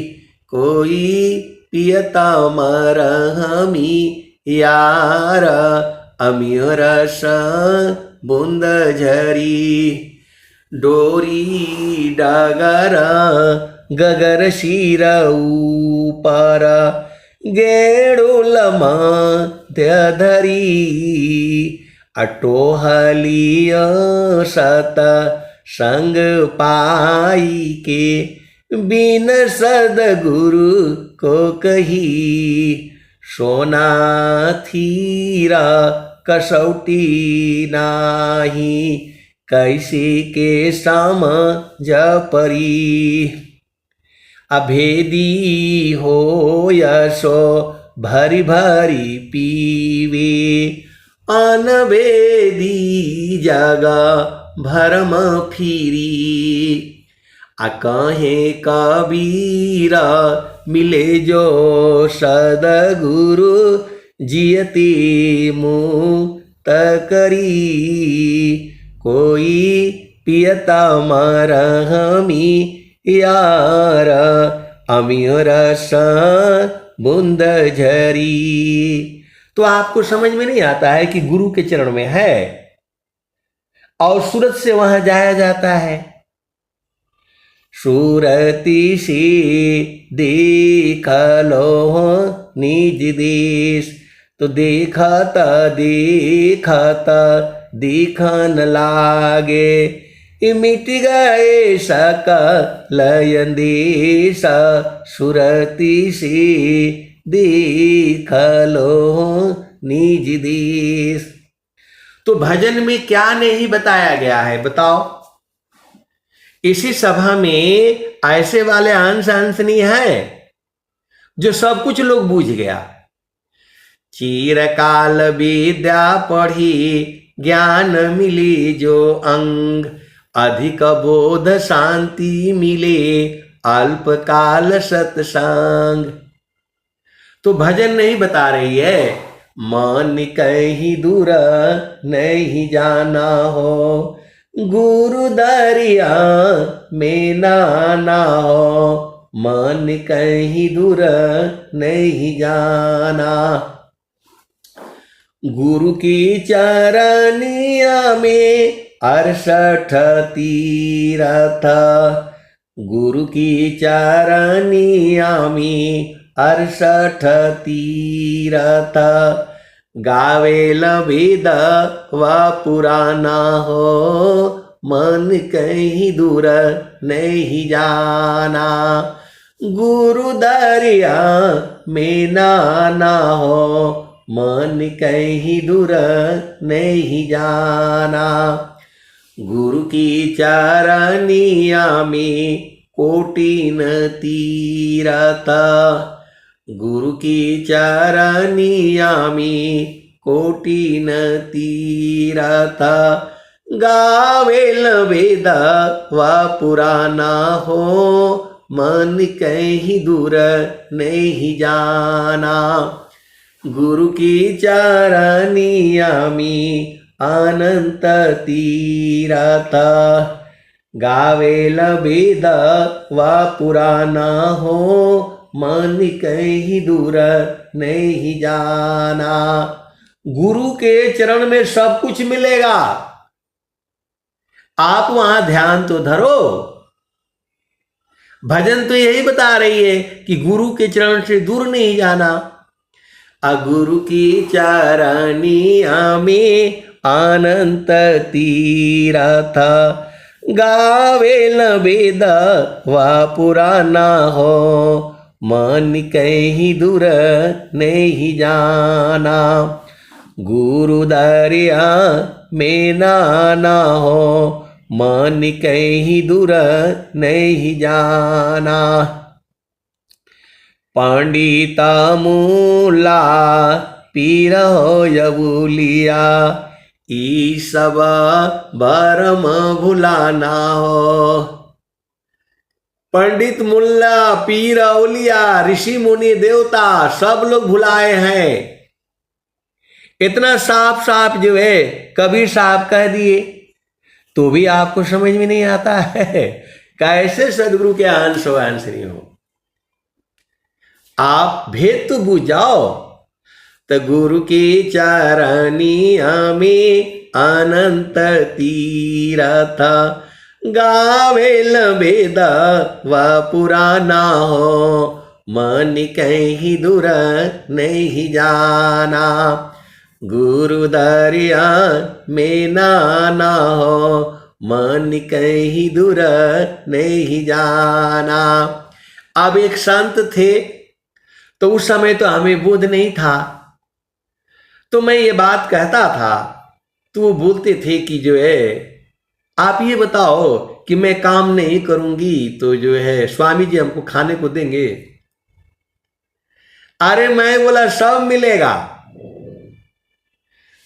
कोई पियता मरहमी यार, अमीह रस बूंद झरी। डोरी डगर गगर शिर ऊपर, गेड़ुल मध्य धरी। अटोहलिय सत संग पाई के, बिन सदगुरु को कही। सोना थीरा कसौटी नाही, कैसे के समझ परी। अभेदी हो यशो भरी भरी पीवे, अनभेदी जगा भरम फिरी। कहे कबीरा मिले जो सदगुरु, जियती मुक्त करी। कोई पियता मरहमी यार, अमीह रस बूंद झरी। तो आपको समझ में नहीं आता है कि गुरु के चरण में है और सूरत से वहां जाया जाता है। सूरती सी देखलो निज देश, तो देखता देखता दिखन लागे। मिट गए सकल अंदेशा, सुरती सी देखलो निज देश। तो भजन में क्या नहीं बताया गया है बताओ। इसी सभा में ऐसे वाले अंश अंशनी है जो सब कुछ लोग बूझ गया। चिरकाल विद्या पढ़ी, ज्ञान मिली जो अंग। अधिक बोध शांति मिले, अल्पकाल सत्संग। तो भजन नहीं बता रही है, मन कहीं दूर नहीं जाना हो, गुरु दरिया में नाना हो, मन कहीं दूर नहीं जाना। गुरु की चरनिया में 68 तीरथ, गुरु की चरनिया में 68 तीरथ, गावेल वेद व पुराना हो, मन कहीं दूर नहीं जाना, गुरु दरिया में नाना हो, मन कहीं दूर नहीं जाना। गुरु की चरनिया में कोटिन तीरथ, गुरु की चरनिया में कोटिन तीरथ, गावेल वेद व पुराना हो, मन कहीं दूर नहीं जाना। गुरु की चरनिया में अनंत तीरथ, गावेल वेद व पुराना हो, मन कहीं दूर नहीं जाना। गुरु के चरण में सब कुछ मिलेगा, आप वहां ध्यान तो धरो। भजन तो यही बता रही है कि गुरु के चरण से दूर नहीं जाना। गुरु की चरनिया में अनंत तीरथ, गावेल वेद व पुराना हो, मन कहीं दूर नहीं जाना, गुरु दरिया में नाना हो, मन कहीं दूर नहीं जाना। पंडिता मूला पीर हो यबुलिया, ई सब भरम भुलाना हो। पंडित मुल्ला पीर औलिया ऋषि मुनि देवता सब लोग भुलाए हैं। इतना साफ साफ जो है कबीर साहब कह दिए तो भी आपको समझ में नहीं आता है। कैसे सदगुरु के अंश अंश नहीं हो। आप भेद तो बुझ जाओ। तो गुरु की चरनिया में अनंत तीरथ, गावेल वेद व पुराना हो, मन कहीं दूर नहीं जाना, गुरु दरिया में नाना हो, मन कहीं दूर नहीं जाना। अब एक संत थे, तो उस समय तो हमें बोध नहीं था, तो मैं ये बात कहता था तो वो बोलते थे कि जो है आप ये बताओ कि मैं काम नहीं करूंगी तो जो है स्वामी जी हमको खाने को देंगे। अरे मैं बोला सब मिलेगा।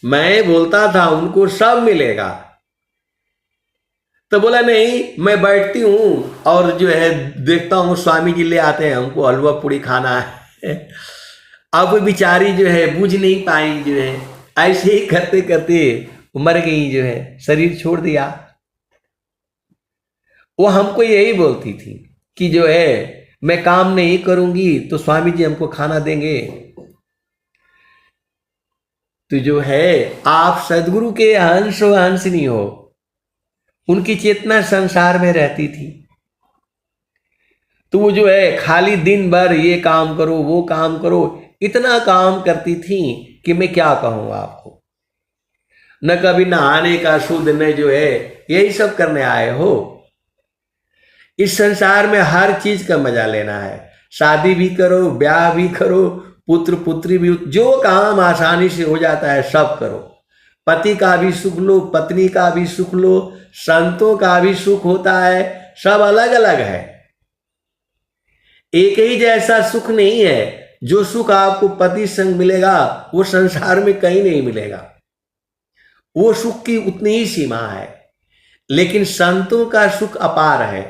मैं बोलता था उनको सब मिलेगा, तो बोला नहीं मैं बैठती हूं और जो है देखता हूं स्वामी जी ले आते हैं हमको हलवा पूड़ी खाना है। अब बिचारी जो है बुझ नहीं पाई, जो है ऐसे ही करते करते मर गई, जो है शरीर छोड़ दिया। वो हमको यही बोलती थी कि जो है मैं काम नहीं करूंगी तो स्वामी जी हमको खाना देंगे। तो जो है आप सदगुरु के अंश अंश नहीं हो। उनकी चेतना संसार में रहती थी, तो वो जो है खाली दिन भर ये काम करो वो काम करो, इतना काम करती थी कि मैं क्या कहूँ आपको। न कभी नहाने का शुद्ध, न जो है यही सब करने आए हो। इस संसार में हर चीज का मजा लेना है। शादी भी करो, ब्याह भी करो, पुत्र पुत्री भी, जो काम आसानी से हो जाता है सब करो। पति का भी सुख लो, पत्नी का भी सुख लो, संतों का भी सुख होता है, सब अलग अलग है। एक ही जैसा सुख नहीं है। जो सुख आपको पति संग मिलेगा वो संसार में कहीं नहीं मिलेगा। वो सुख की उतनी ही सीमा है, लेकिन संतों का सुख अपार है।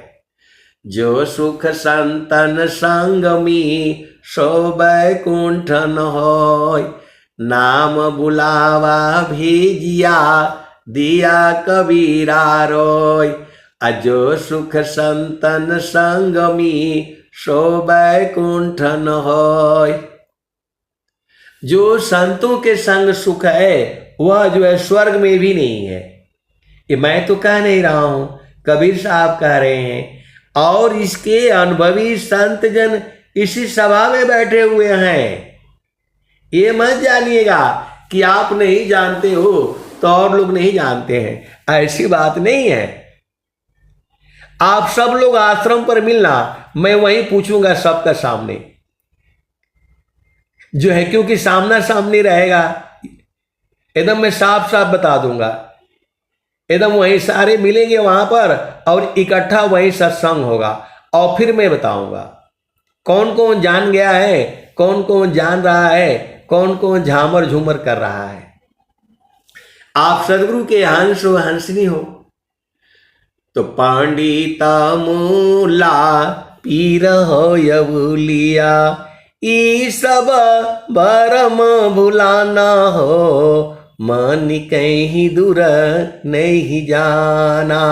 जो सुख संतन संग में सो बैकुंठ न होय। नाम बुलावा भेजिया दिया कबीरा रोय। अजो सुख संतन संगमी सो बैकुंठ न होय। जो संतों के संग सुख है वह जो है स्वर्ग में भी नहीं है। ये मैं तो कह नहीं रहा हूं, कबीर साहब कह रहे हैं। और इसके अनुभवी संत जन इसी सभा में बैठे हुए हैं। ये मत जानिएगा कि आप नहीं जानते हो तो और लोग नहीं जानते हैं, ऐसी बात नहीं है। आप सब लोग आश्रम पर मिलना, मैं वहीं पूछूंगा सबका सामने जो है, क्योंकि सामना सामने रहेगा। एकदम मैं साफ साफ बता दूंगा, एकदम वहीं सारे मिलेंगे वहां पर और इकट्ठा वहीं सत्संग होगा। और फिर मैं बताऊंगा कौन कौन जान गया है, कौन कौन जान रहा है, कौन कौन झामर झूमर कर रहा है। आप सदगुरु के हंस हो, हंसनी हो तो पंडिता मूला पीर हो यबुलिया। ई सब भरम भुलाना हो, मन कहीं दूर नहीं जाना।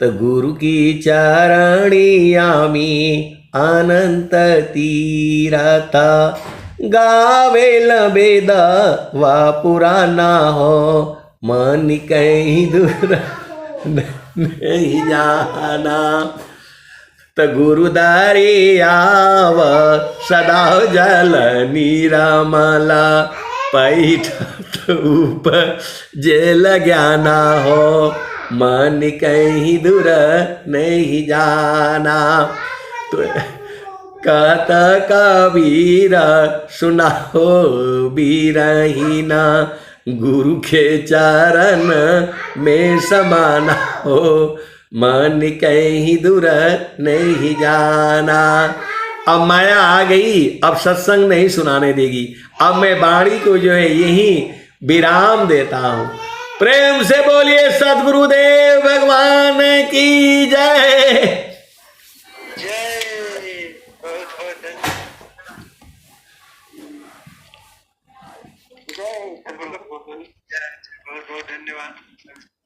तो गुरु की चरणिया में अनंत तीरथ, गावेल वेद व पुराना हो, मन कहीं दूर नहीं जाना। तो गुरुदारी आव सदा जल निरामला, पैठ ऊपर जेल ज्ञाना हो, मन कहीं दूर नहीं जाना। तो कहत कबीर सुनाओ बीरहीना, गुरु के चरण में समाना हो, मन कहीं दूर नहीं जाना। अब माया आ गई, अब सत्संग नहीं सुनाने देगी। अब मैं वाणी को जो है यही विराम देता हूं। प्रेम से बोलिए सद्गुरुदेव भगवान की जय। जय। बहुत बहुत धन्यवाद। जय, बहुत बहुत धन्यवाद।